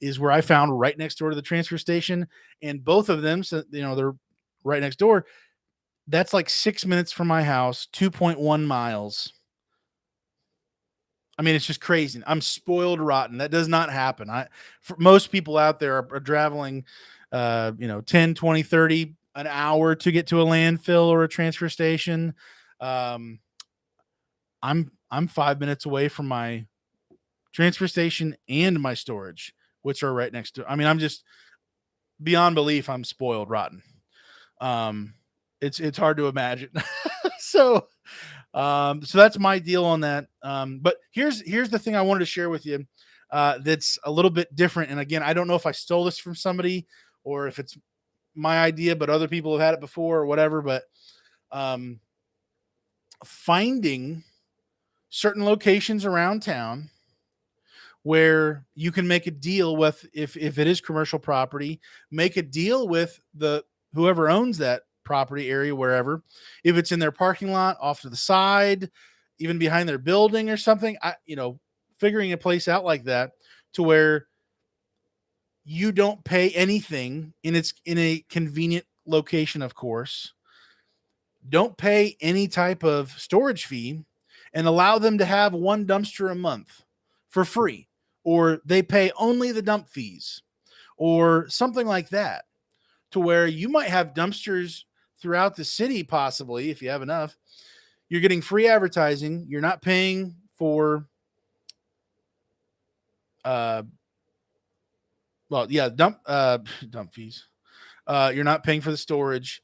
is where I found right next door to the transfer station, and both of them, so they're right next door. That's like 6 minutes from my house, 2.1 miles. I mean, it's just crazy. I'm spoiled rotten. That does not happen. For most people out there are traveling, 10, 20, 30 an hour to get to a landfill or a transfer station. Um, I'm 5 minutes away from my transfer station and my storage, which are right next to. I mean, I'm just beyond belief. I'm spoiled rotten. Um, it's hard to imagine. so so that's my deal on that. But here's the thing I wanted to share with you, that's a little bit different. And again, I don't know if I stole this from somebody or if it's my idea, but other people have had it before or whatever. But um, finding certain locations around town where you can make a deal with, if it is commercial property, make a deal with the whoever owns that property area, wherever, if it's in their parking lot, off to the side, even behind their building or something. Figuring a place out like that to where you don't pay anything, and it's in a convenient location, of course. Don't pay any type of storage fee, and allow them to have one dumpster a month for free, or they pay only the dump fees, or something like that, to where you might have dumpsters throughout the city, possibly, if you have enough. You're getting free advertising. You're not paying for, uh, dump fees. You're not paying for the storage.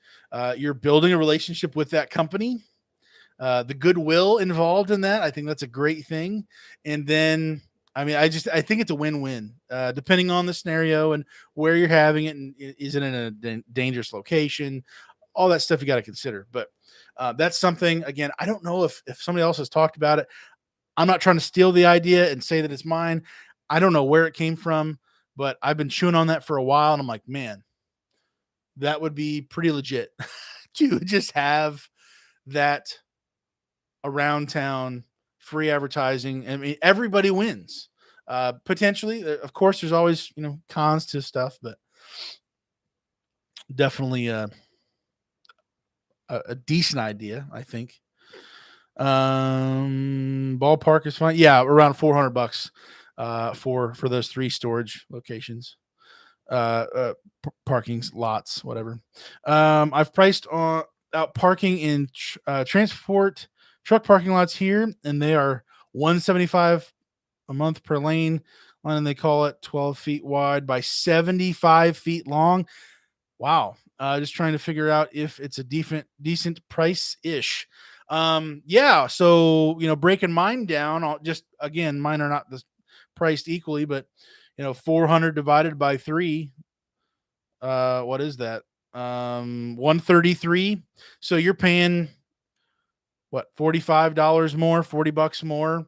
You're building a relationship with that company. The goodwill involved in that, I think that's a great thing. And then, I mean, I think it's a win-win, depending on the scenario and where you're having it, and is it in a dangerous location, all that stuff you got to consider. But that's something, again, I don't know if somebody else has talked about it. I'm not trying to steal the idea and say that it's mine. I don't know where it came from, but I've been chewing on that for a while, and I'm like, man, that would be pretty legit to just have that around town, free advertising. I mean, everybody wins. Potentially, of course, there's always cons to stuff, but definitely a decent idea, I think. Ballpark is fine. Yeah, around $400 for those 3 storage locations, parking lots, whatever. I've priced on out parking in transport truck parking lots here, and they are 175 a month per lane, and they call it 12 feet wide by 75 feet long. Wow. Just trying to figure out if it's a decent price ish. Yeah. So breaking mine down, I'll just again, mine are not priced equally, but 400 divided by 3. What is that? 133. So you're paying what, $45 more, $40 more.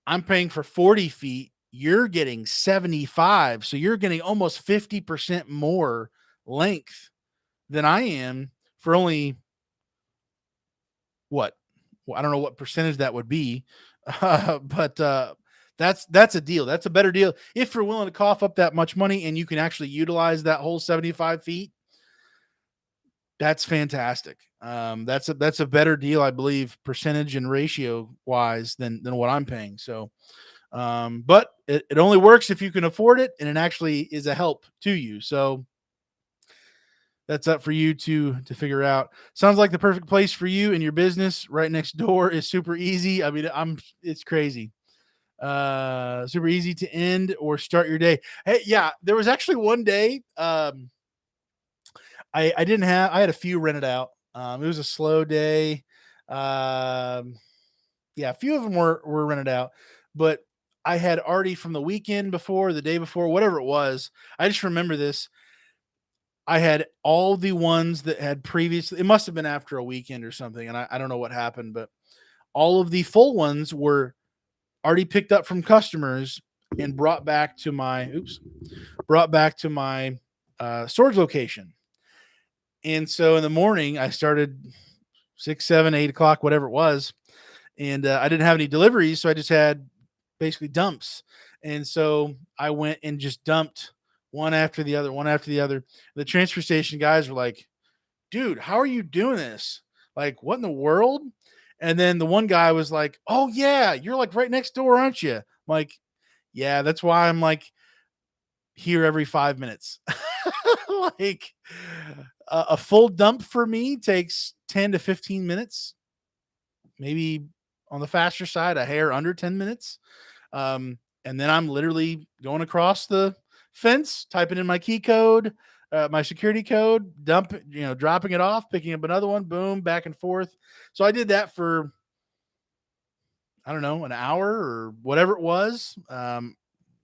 I'm paying for 40 feet. You're getting 75. So you're getting almost 50% more length than I am for only what? Well, I don't know what percentage that would be, but that's a deal. That's a better deal if you're willing to cough up that much money and you can actually utilize that whole 75 feet. That's fantastic. That's a better deal, I believe, percentage and ratio wise than what I'm paying. So, but it only works if you can afford it, and it actually is a help to you. So that's up for you to figure out. Sounds like the perfect place for you and your business. Right next door is super easy. I mean, it's crazy. Super easy to end or start your day. Hey, yeah, there was actually one day I had a few rented out. It was a slow day. Um, yeah, a few of them were rented out, but I had already from the weekend before, the day before, whatever it was. I just remember this. I had all the ones that had previously, it must have been after a weekend or something, and I don't know what happened, but all of the full ones were already picked up from customers and brought back to my storage location. And so in the morning, I started 6, 7, 8 o'clock, whatever it was, and I didn't have any deliveries, so I just had basically dumps. And so I went and just dumped one after the other, one after the other. The transfer station guys were like, "Dude, how are you doing this? Like, what in the world?" And then the one guy was like, "Oh yeah, you're like right next door, aren't you?" I'm like, "Yeah, that's why I'm like here every 5 minutes." Like a full dump for me takes 10 to 15 minutes, maybe on the faster side, a hair under 10 minutes. And then I'm literally going across the fence, typing in my key code, my security code, dropping it off, picking up another one, boom, back and forth. So I did that for, I don't know, an hour or whatever it was,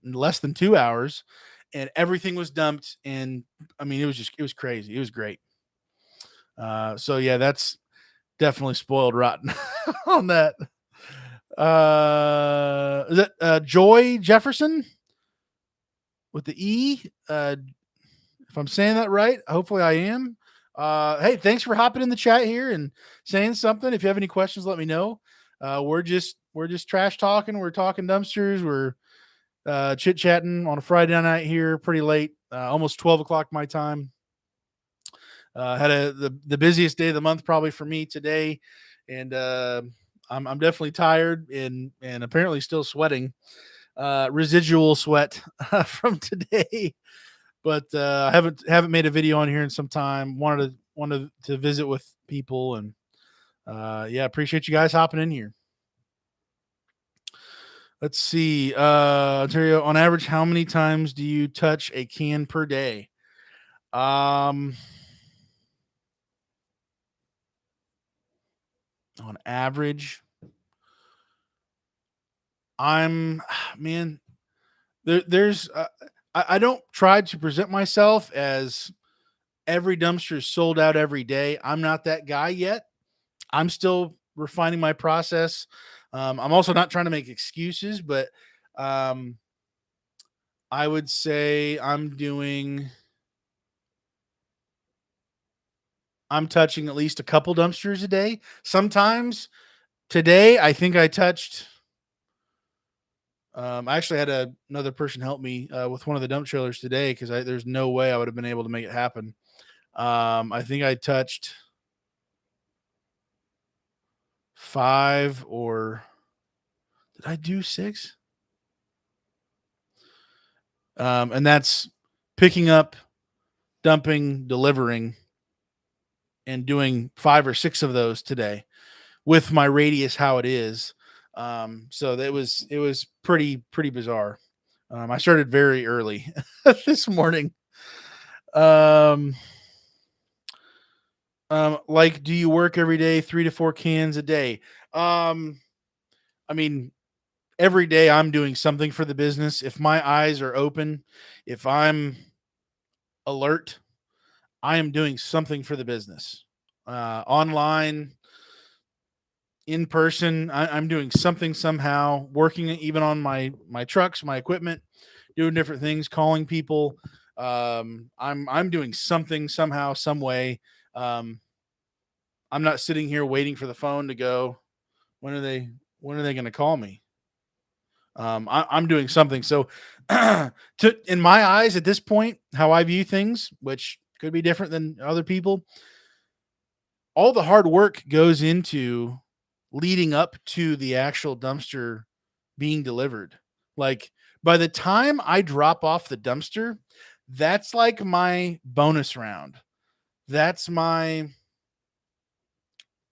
less than 2 hours, and everything was dumped. And I mean, it was crazy. It was great. So yeah, that's definitely spoiled rotten on that. Is that Joy Jefferson with the E? If I'm saying that right, hopefully I am. Hey, thanks for hopping in the chat here and saying something. If you have any questions, let me know. We're just trash talking. We're talking dumpsters. We're chit chatting on a Friday night here, pretty late, almost 12 o'clock my time. Had the busiest day of the month probably for me today, and I'm definitely tired and apparently still sweating, residual sweat from today. But I haven't made a video on here in some time. Wanted to visit with people, and yeah, appreciate you guys hopping in here. Let's see, Ontario. On average, how many times do you touch a can per day? On average, I'm man. There's I don't try to present myself as every dumpster is sold out every day. I'm not that guy yet. I'm still refining my process. I'm also not trying to make excuses, but um, I would say I'm touching at least a couple dumpsters a day. Sometimes today, I think I touched. I actually had another person help me with one of the dump trailers today because there's no way I would have been able to make it happen. I think I touched 5, or did I do 6? And that's picking up, dumping, delivering, and doing 5 or 6 of those today with my radius how it is. So it was pretty bizarre. I started very early this morning. Um, like, do you work every day, 3 to 4 cans a day? Um, I mean, every day I'm doing something for the business. If my eyes are open, if I'm alert, I am doing something for the business. Online, in person, I'm doing something somehow, working even on my trucks, my equipment, doing different things, calling people. I'm doing something somehow, some way. Um, I'm not sitting here waiting for the phone to go. When are they? When are they going to call me? I'm doing something. So, in my eyes, at this point, how I view things, which could be different than other people, all the hard work goes into leading up to the actual dumpster being delivered. Like, by the time I drop off the dumpster, that's like my bonus round. That's my,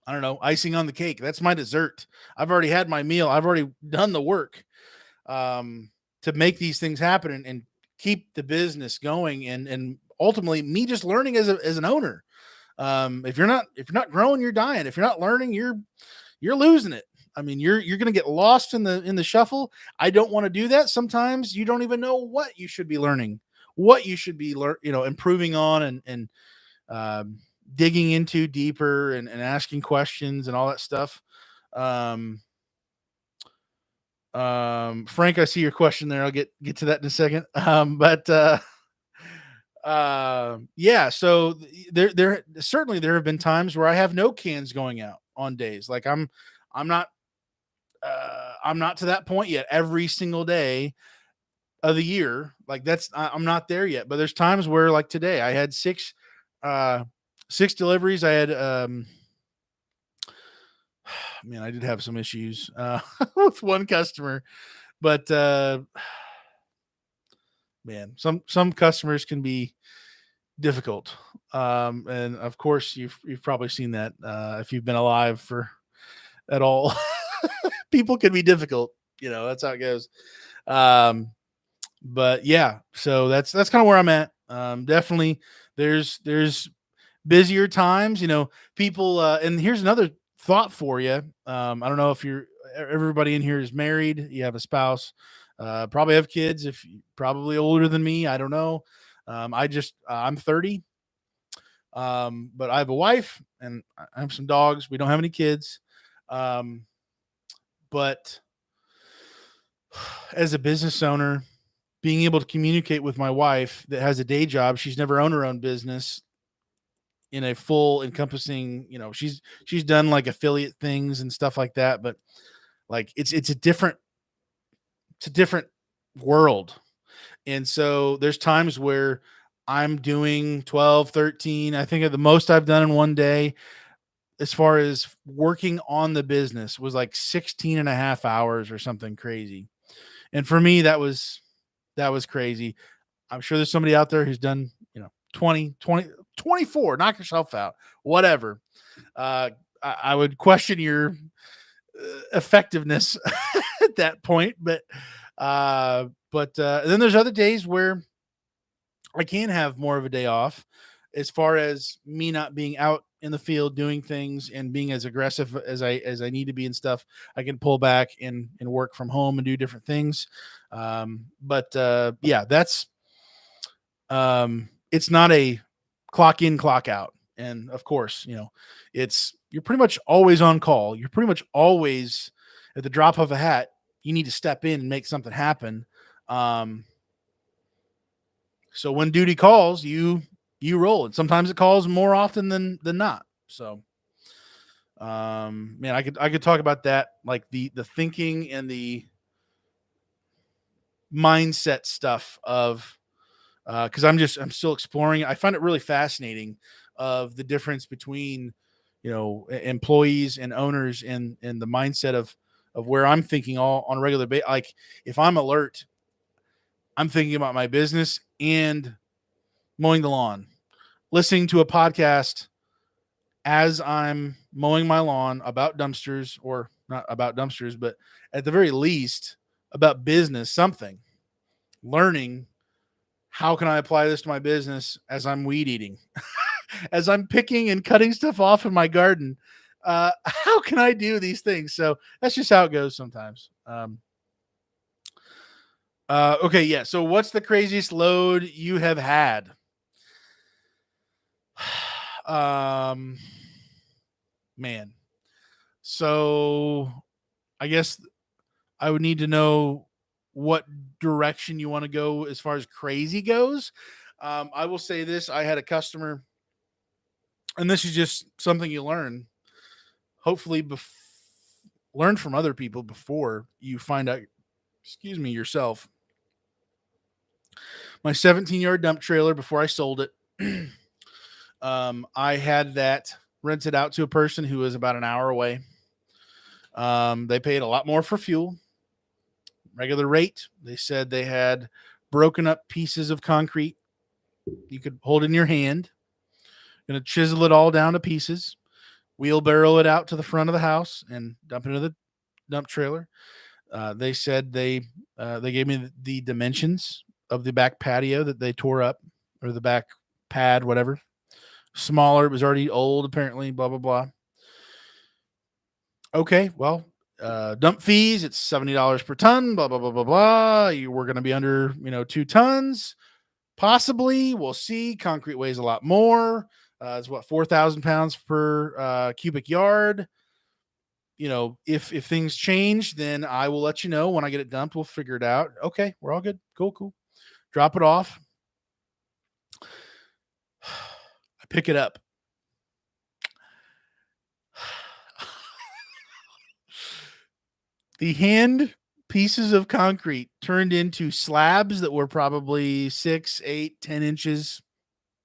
I don't know, icing on the cake. That's my dessert. I've already had my meal. I've already done the work, um, to make these things happen, and keep the business going, and ultimately me just learning as an owner. If you're not growing, you're dying. If you're not learning, you're losing it. I mean, you're going to get lost in the shuffle. I don't want to do that. Sometimes you don't even know what you should be learning, what you should be improving on, and um, digging into deeper, and asking questions and all that stuff. Um, Frank, I see your question there. I'll get to that in a second. But yeah, so there certainly there have been times where I have no cans going out on days. Like, I'm not I'm not to that point yet. Every single day of the year, like, I'm not there yet. But there's times where, like today, I had uh 6 deliveries. I had man, I did have some issues with one customer, but man, some customers can be difficult. And of course, you've probably seen that if you've been alive for at all. People can be difficult. That's how it goes. Um, but yeah, so that's kind of where I'm at. Definitely, there's busier times. People. And here's another thought for you. I don't know if everybody in here is married. You have a spouse. Probably have kids. If you probably older than me, I don't know. I'm 30. But I have a wife and I have some dogs. We don't have any kids. Um, but as a business owner, being able to communicate with my wife that has a day job, she's never owned her own business in a full encompassing, she's done like affiliate things and stuff like that, but like it's a different world. And so there's times where I'm doing 12, 13. I think at the most I've done in one day as far as working on the business was like 16 and a half hours or something crazy. And for me, that was crazy. I'm sure there's somebody out there who's done, 20, 20, 24. Knock yourself out, whatever. I would question your effectiveness at that point. But then there's other days where I can have more of a day off, as far as me not being out in the field doing things and being as aggressive as I need to be and stuff. I can pull back and work from home and do different things. But yeah, that's it's not a clock in, clock out. And of course, you're pretty much always on call. You're pretty much always at the drop of a hat. You need to step in and make something happen. Um, so when duty calls, you roll. And sometimes it calls more often than not. So man, I could talk about that, like the thinking and the mindset stuff of because I'm still exploring. I find it really fascinating of the difference between employees and owners, and the mindset of where I'm thinking all on a regular basis. Like, if I'm alert, I'm thinking about my business and mowing the lawn, listening to a podcast as I'm mowing my lawn about dumpsters, or not about dumpsters, but at the very least about business, something, learning how can I apply this to my business as I'm weed eating, as I'm picking and cutting stuff off in my garden. How can I do these things? So that's just how it goes sometimes. Okay, yeah. So what's the craziest load you have had? um, Man. So I guess I would need to know what direction you want to go as far as crazy goes. I will say this: I had a customer, and this is just something you learn. Hopefully, learn from other people before you find out. Excuse me, yourself. My 17-yard dump trailer before I sold it. I had that rented out to a person who was about an hour away. They paid a lot more for fuel, regular rate. They said they had broken up pieces of concrete you could hold in your hand. Going to chisel it all down to pieces, wheelbarrow it out to the front of the house, and dump it into the dump trailer. They said they gave me the dimensions of the back patio that they tore up, or the back pad, whatever. Smaller. It was already old, apparently. Blah blah blah. Okay, well, dump fees. It's $70 per ton. Blah blah blah blah blah. We're going to be under 2 tons. Possibly, we'll see. Concrete weighs a lot more. It's what, 4,000 pounds per cubic yard. If things change, then I will let you know when I get it dumped. We'll figure it out. Okay, we're all good. Cool. Drop it off. I pick it up. The hand pieces of concrete turned into slabs that were probably 6, 8, 10 inches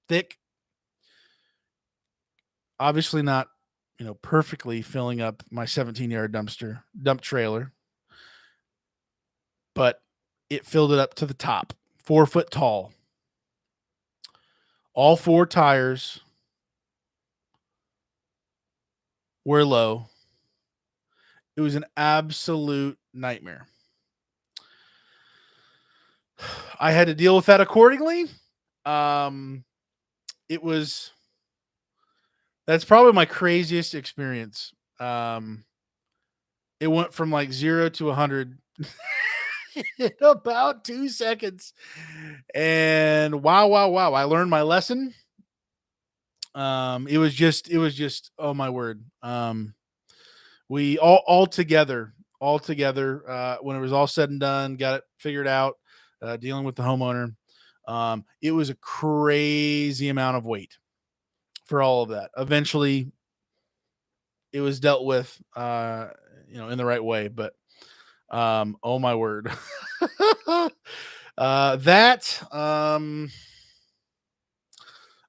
thick. Obviously not, perfectly filling up my 17-yard dump trailer, but it filled it up to the top, 4 foot tall. All 4 tires were low. It was an absolute nightmare. I had to deal with that accordingly. It was That's probably my craziest experience. It went from like 0 to 100 in about 2 seconds. And wow, I learned my lesson. It was just oh my word. We all together, when it was all said and done, got it figured out, dealing with the homeowner. It was a crazy amount of weight for all of that. Eventually it was dealt with, in the right way, but oh my word. That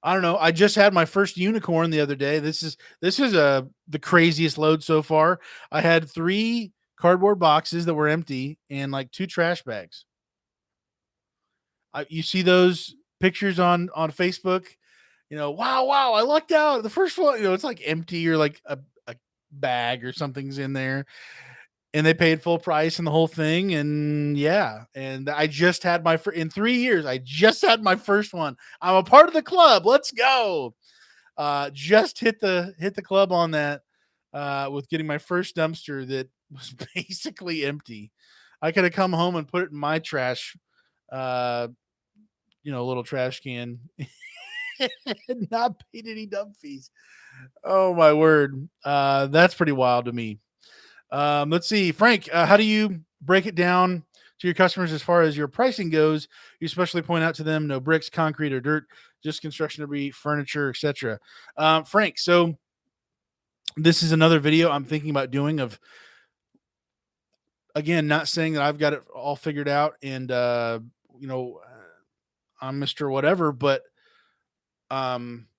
I don't know. I just had my first unicorn the other day. This is the craziest load so far. I had 3 cardboard boxes that were empty and like 2 trash bags. You see those pictures on Facebook? Wow, I lucked out. The first one, it's like empty, or like a bag or something's in there, and they paid full price and the whole thing. And yeah, and I just had in 3 years, I just had my first one. I'm a part of the club. Let's go. Just hit the club on that, with getting my first dumpster that was basically empty. I could have come home and put it in my trash, uh, little trash can, and not paid any dump fees. Oh my word. That's pretty wild to me. Let's see, Frank, how do you break it down to your customers as far as your pricing goes? You especially point out to them no bricks, concrete, or dirt, just construction debris, furniture, etc. Frank, so this is another video I'm thinking about doing of, again, not saying that I've got it all figured out and, you know, I'm Mr. Whatever, but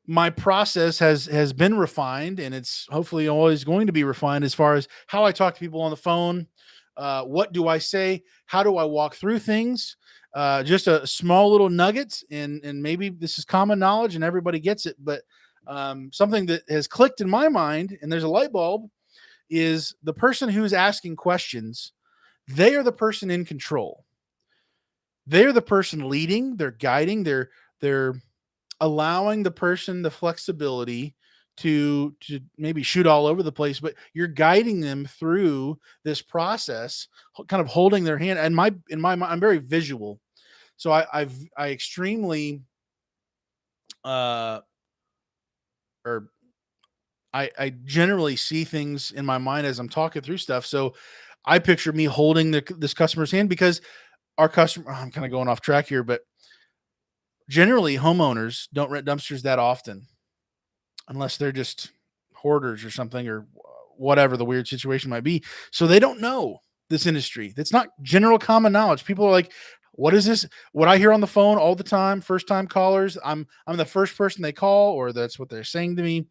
my process has been refined, and it's hopefully always going to be refined as far as how I talk to people on the phone. What do I say? How do I walk through things? just a small little nuggets, and maybe this is common knowledge and everybody gets it, but something that has clicked in my mind, and there's a light bulb, is the person who's asking questions. They are the person in control. They're the person leading. They're guiding. They're allowing the person the flexibility to maybe shoot all over the place, but you're guiding them through this process, kind of holding their hand. And my in my mind, I'm very visual, so I extremely uh or I generally see things in my mind as I'm talking through stuff. So I picture me holding this customer's hand, because our customer, I'm kind of going off track here, but generally homeowners don't rent dumpsters that often unless they're just hoarders or something, or whatever the weird situation might be. So they don't know this industry. That's not general common knowledge. People are like, what is this? What I hear on the phone all the time, first time callers, I'm the first person they call, or that's what they're saying to me.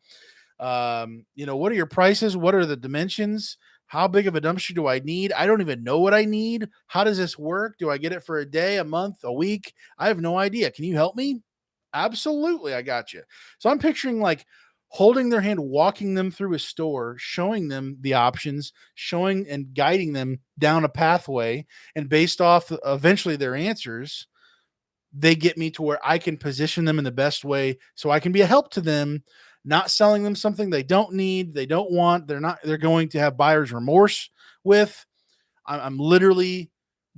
What are your prices? What are the dimensions? How big of a dumpster do I need? I don't even know what I need. How does this work? Do I get it for a day, a month, a week? I have no idea. Can you help me? Absolutely, I got you. So I'm picturing like holding their hand, walking them through a store, showing them the options, showing and guiding them down a pathway. And based off eventually their answers, they get me to where I can position them in the best way so I can be a help to them, not selling them something they don't need, they don't want, they're going to have buyer's remorse with. I'm literally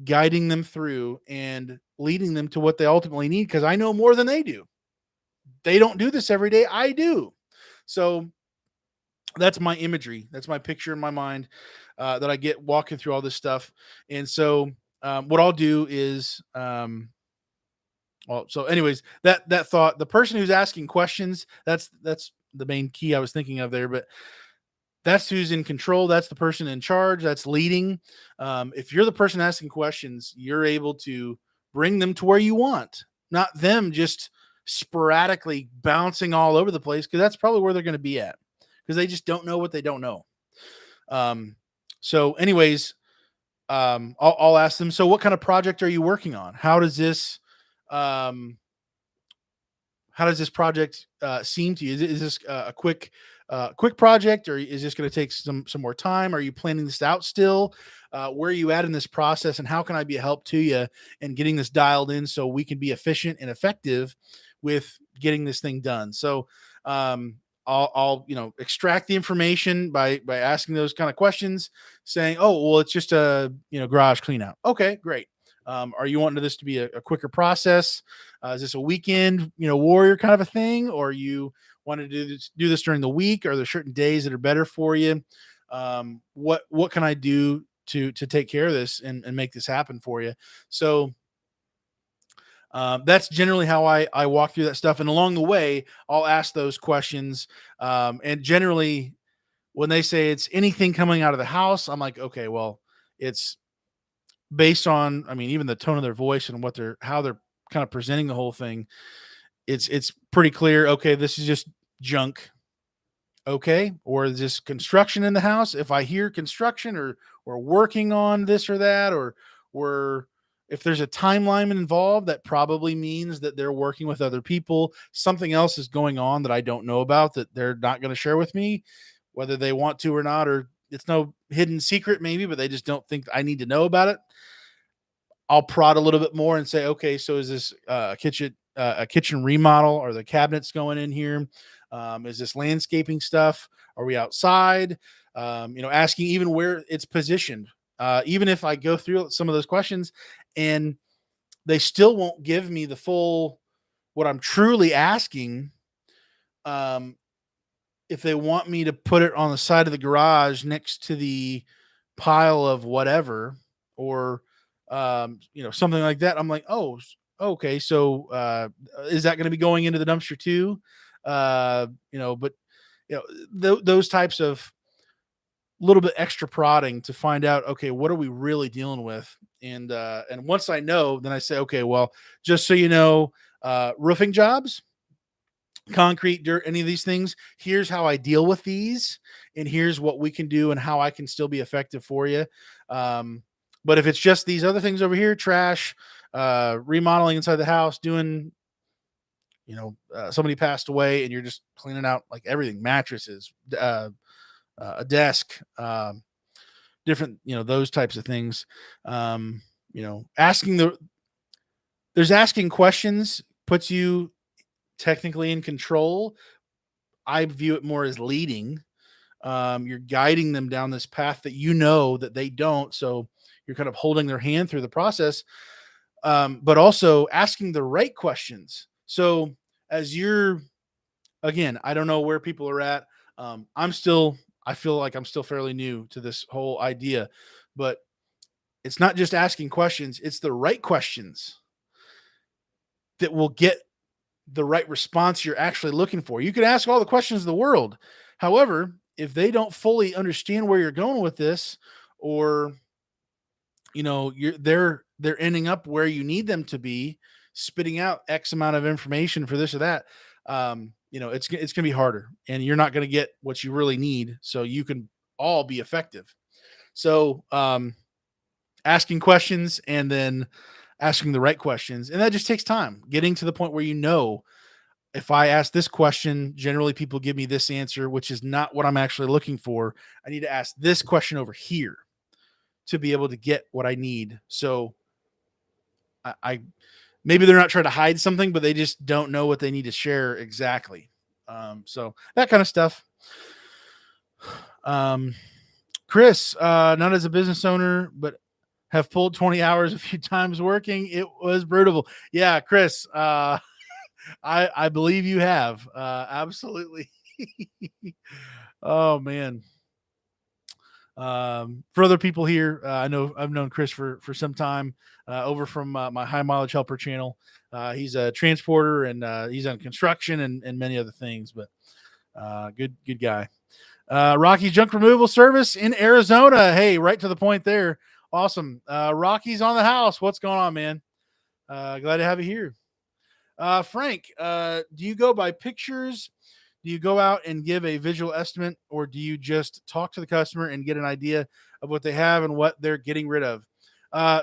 guiding them through and leading them to what they ultimately need, because I know more than they do. They don't do this every day. I do. So that's my imagery. That's my picture in my mind, that I get walking through all this stuff. And so what I'll do is, well, so anyways, that thought, the person who's asking questions, that's the main key I was thinking of there. But that's who's in control. That's the person in charge. That's leading. If you're the person asking questions, you're able to bring them to where you want, not them just sporadically bouncing all over the place, because that's probably where they're going to be at, because they just don't know what they don't know. Um, so, anyways, I'll ask them. So, what kind of project are you working on? Um, how does this project seem to you? Is this a quick project, or is this going to take some more time? Are you planning this out still? Where are you at in this process, and how can I be a help to you in getting this dialed in so we can be efficient and effective with getting this thing done? So I'll extract the information by asking those kind of questions, saying, oh well, it's just a garage clean out. Okay, great. Are you wanting this to be a quicker process? Is this a weekend, warrior kind of a thing, or you want to do this during the week? Are there certain days that are better for you? What can I do to take care of this and make this happen for you? So that's generally how I walk through that stuff. And along the way, I'll ask those questions. And generally, when they say it's anything coming out of the house, I'm like, okay, well, it's based on, I mean, even the tone of their voice and how they're kind of presenting the whole thing. It's pretty clear. Okay, this is just junk. Okay, or is this construction in the house? If I hear construction, or we're working on this or that, or we're if there's a timeline involved, that probably means that they're working with other people. Something else is going on that I don't know about, that they're not going to share with me, whether they want to or not, or it's no hidden secret maybe, but they just don't think I need to know about it. I'll prod a little bit more and say, okay, so is this a kitchen remodel? Are the cabinets going in here? Is this landscaping stuff? Are we outside? Asking even where it's positioned. Even if I go through some of those questions and they still won't give me the full what I'm truly asking. Um, if they want me to put it on the side of the garage next to the pile of whatever, or something like that, I'm like, oh, okay, so is that going to be going into the dumpster too? But those types of little bit extra prodding to find out, okay, what are we really dealing with? And once I know, then I say, okay, well, just so you know, roofing jobs, concrete, dirt, any of these things, here's how I deal with these, and here's what we can do and how I can still be effective for you. But if it's just these other things over here, trash, remodeling inside the house, doing, somebody passed away and you're just cleaning out like everything, mattresses, a desk, different, those types of things. Um, asking there's asking questions puts you technically in control. I view it more as leading. You're guiding them down this path that that they don't. So you're kind of holding their hand through the process, but also asking the right questions. So as you're, again, I don't know where people are at. I feel like I'm still fairly new to this whole idea, but it's not just asking questions, it's the right questions that will get the right response you're actually looking for. You can ask all the questions of the world. However, if they don't fully understand where you're going with this, or they're ending up where you need them to be, spitting out X amount of information for this or that, it's going to be harder, and you're not going to get what you really need, so you can all be effective. So, asking questions and then asking the right questions, and that just takes time. Getting to the point where if I ask this question, generally people give me this answer, which is not what I'm actually looking for. I need to ask this question over here to be able to get what I need. So I maybe they're not trying to hide something, but they just don't know what they need to share exactly. So that kind of stuff. Um, Chris, not as a business owner, but have pulled 20 hours a few times working. It was brutal. Yeah, Chris, I believe you have. Absolutely. Oh man. For other people here, I know I've known Chris for some time, over from my High Mileage Helper channel. He's a transporter, and he's on construction and many other things, but good guy. Rocky's Junk Removal Service in Arizona. Hey, right to the point there. Awesome. Rocky's on the house. What's going on, man? Glad to have you here. Frank, do you go by pictures? Do you go out and give a visual estimate, or do you just talk to the customer and get an idea of what they have and what they're getting rid of?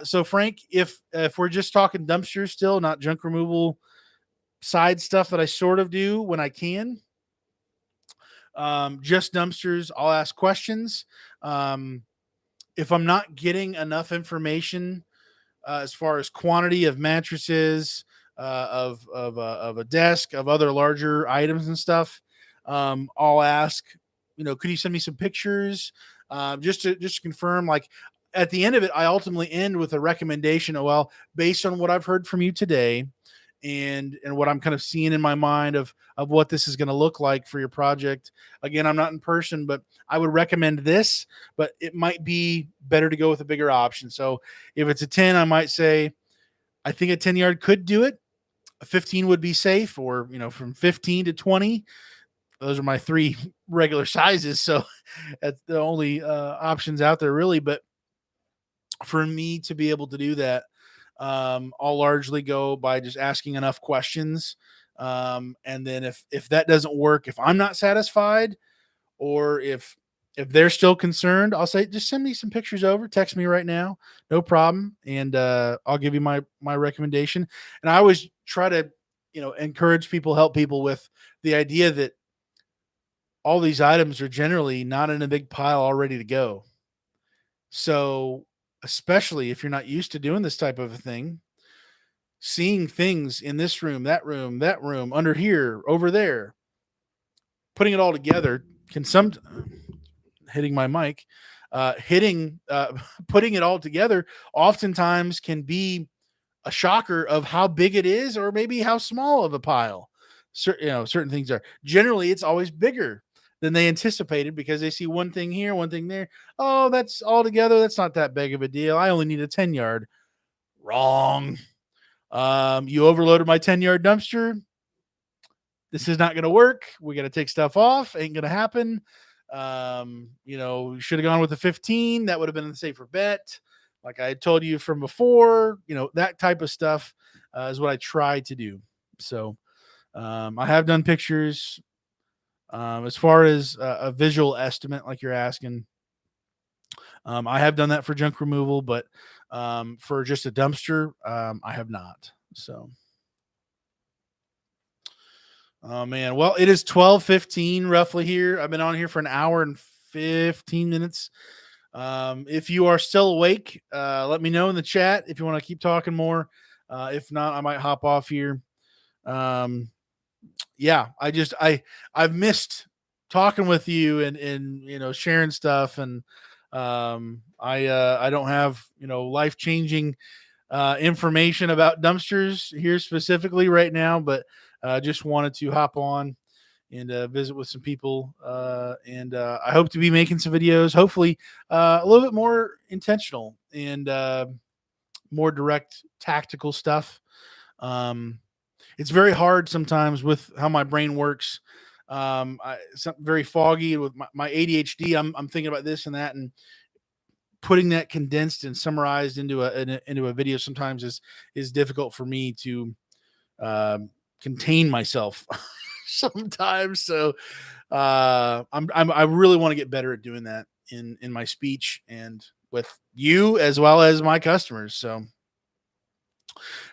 So, Frank, if we're just talking dumpsters still, not junk removal side stuff that I sort of do when I can, just dumpsters, I'll ask questions. Um, if I'm not getting enough information, as far as quantity of mattresses, of a desk, of other larger items and stuff, I'll ask, could you send me some pictures, just to confirm. Like, at the end of it, I ultimately end with a recommendation. Oh, well, based on what I've heard from you today, and what I'm kind of seeing in my mind of what this is going to look like for your project. Again, I'm not in person, but I would recommend this, but it might be better to go with a bigger option. So if it's a 10, I might say, I think a 10 yard could do it. A 15 would be safe, or, from 15 to 20. Those are my three regular sizes. So that's the only options out there, really. But for me to be able to do that, I'll largely go by just asking enough questions. And then if that doesn't work, if I'm not satisfied, or if they're still concerned, I'll say, just send me some pictures over, text me right now, no problem, and I'll give you my recommendation. And I always try to, encourage people, help people with the idea that all these items are generally not in a big pile all ready to go. So, especially if you're not used to doing this type of a thing, seeing things in this room, that room, under here, over there, putting it all together can hitting my mic, putting it all together oftentimes can be a shocker of how big it is, or maybe how small of a pile. Certain things are. Generally, it's always bigger than they anticipated, because they see one thing here, one thing there. Oh, that's all together. That's not that big of a deal. I only need a 10 yard. Wrong. You overloaded my 10-yard dumpster. This is not going to work. We got to take stuff off. Ain't going to happen. Should have gone with the 15. That would have been the safer bet. Like I told you from before, that type of stuff is what I try to do. So, I have done pictures. As far as a visual estimate, like you're asking, I have done that for junk removal, but For just a dumpster, I have not. So, oh man, well, it is 12:15 roughly here. I've been on here for an hour and 15 minutes. If you are still awake, let me know in the chat if you want to keep talking more. If not, I might hop off here. Um, yeah, I've missed talking with you and sharing stuff, and I don't have life changing information about dumpsters here specifically right now, but just wanted to hop on and visit with some people. And I hope to be making some videos, hopefully a little bit more intentional and more direct tactical stuff. Um, it's very hard sometimes with how my brain works. Something very foggy with my ADHD. I'm thinking about this and that, and putting that condensed and summarized into a video sometimes is difficult for me to contain myself sometimes. So I really want to get better at doing that in my speech and with you as well as my customers. So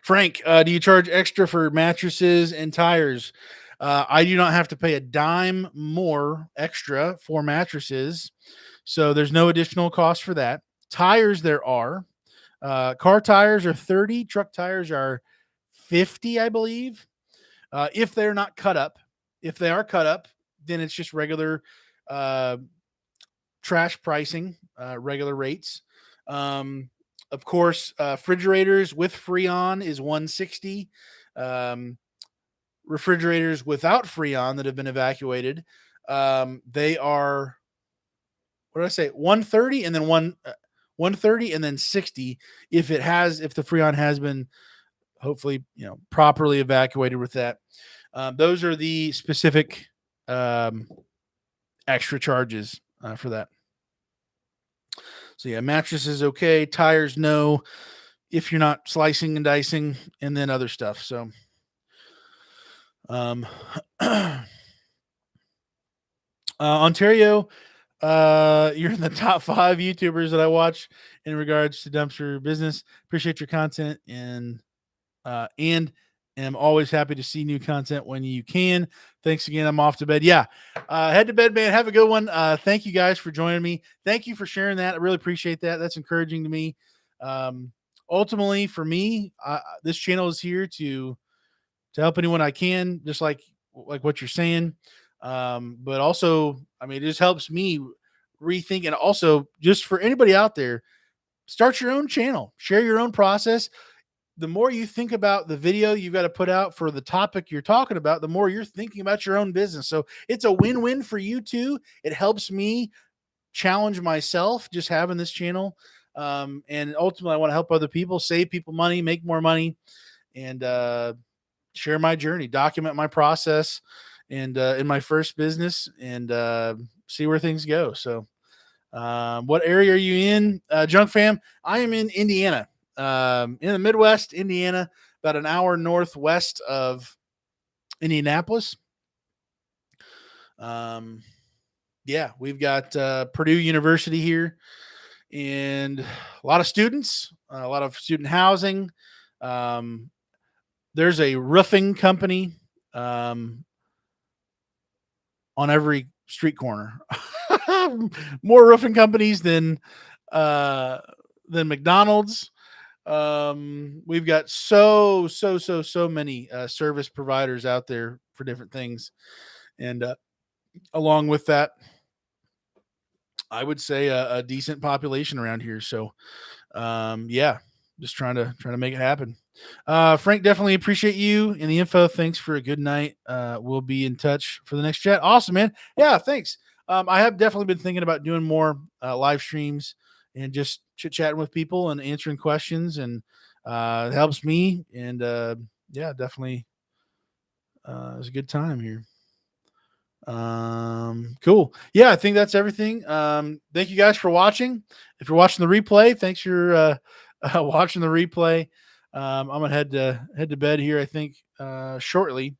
Frank, do you charge extra for mattresses and tires? I do not have to pay a dime more extra for mattresses, so there's no additional cost for that. Tires, there are. Car tires are 30, truck tires are 50, I believe. If they're not cut up. If they are cut up, then it's just regular uh, trash pricing, regular rates. Um, of course, refrigerators with Freon is 160. Um, Refrigerators without Freon that have been evacuated, they are, what did I say? 130 and then 130 and then 60 if the Freon has been hopefully properly evacuated with that. Those are the specific um, extra charges for that. So yeah, mattress is okay. Tires, no. If you're not slicing and dicing, and then other stuff. So, Ontario, you're in the top 5 YouTubers that I watch in regards to dumpster business. Appreciate your content and am always happy to see new content when you can. Thanks again. I'm off to bed. Yeah. Head to bed, man. Have a good one. Thank you guys for joining me. Thank you for sharing that. I really appreciate that. That's encouraging to me. Um, Ultimately for me, this channel is here to help anyone I can, just like what you're saying. But also, I mean, it just helps me rethink, and also just for anybody out there, start your own channel, share your own process. The more you think about the video you've got to put out for the topic you're talking about, the more you're thinking about your own business. So it's a win-win for you too. It helps me challenge myself just having this channel. And ultimately, I want to help other people, save people money, make more money, and share my journey, document my process, and in my first business, and see where things go. So, what area are you in, Junk Fam? I am in Indiana, in the Midwest, Indiana, about an hour northwest of Indianapolis. Yeah, we've got Purdue University here, and a lot of students, a lot of student housing. Um, there's a roofing company on every street corner. More roofing companies than McDonald's. We've got so many service providers out there for different things, and along with that, I would say a decent population around here. So, yeah, just trying to make it happen. Frank, definitely appreciate you and the info. Thanks for a good night. We'll be in touch for the next chat. Awesome, man. Yeah, thanks. I have definitely been thinking about doing more live streams and just chit chatting with people and answering questions, and it helps me. And yeah, definitely, it's a good time here. Cool. Yeah, I think that's everything. Thank you guys for watching. If you're watching the replay, thanks for watching the replay. I'm gonna head to bed here, I think, shortly,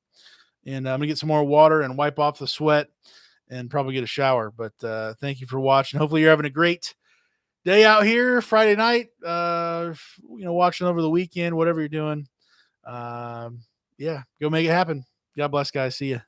and I'm gonna get some more water and wipe off the sweat and probably get a shower. But thank you for watching. Hopefully you're having a great day out here, Friday night, watching over the weekend, whatever you're doing. Yeah, go make it happen. God bless, guys. See ya.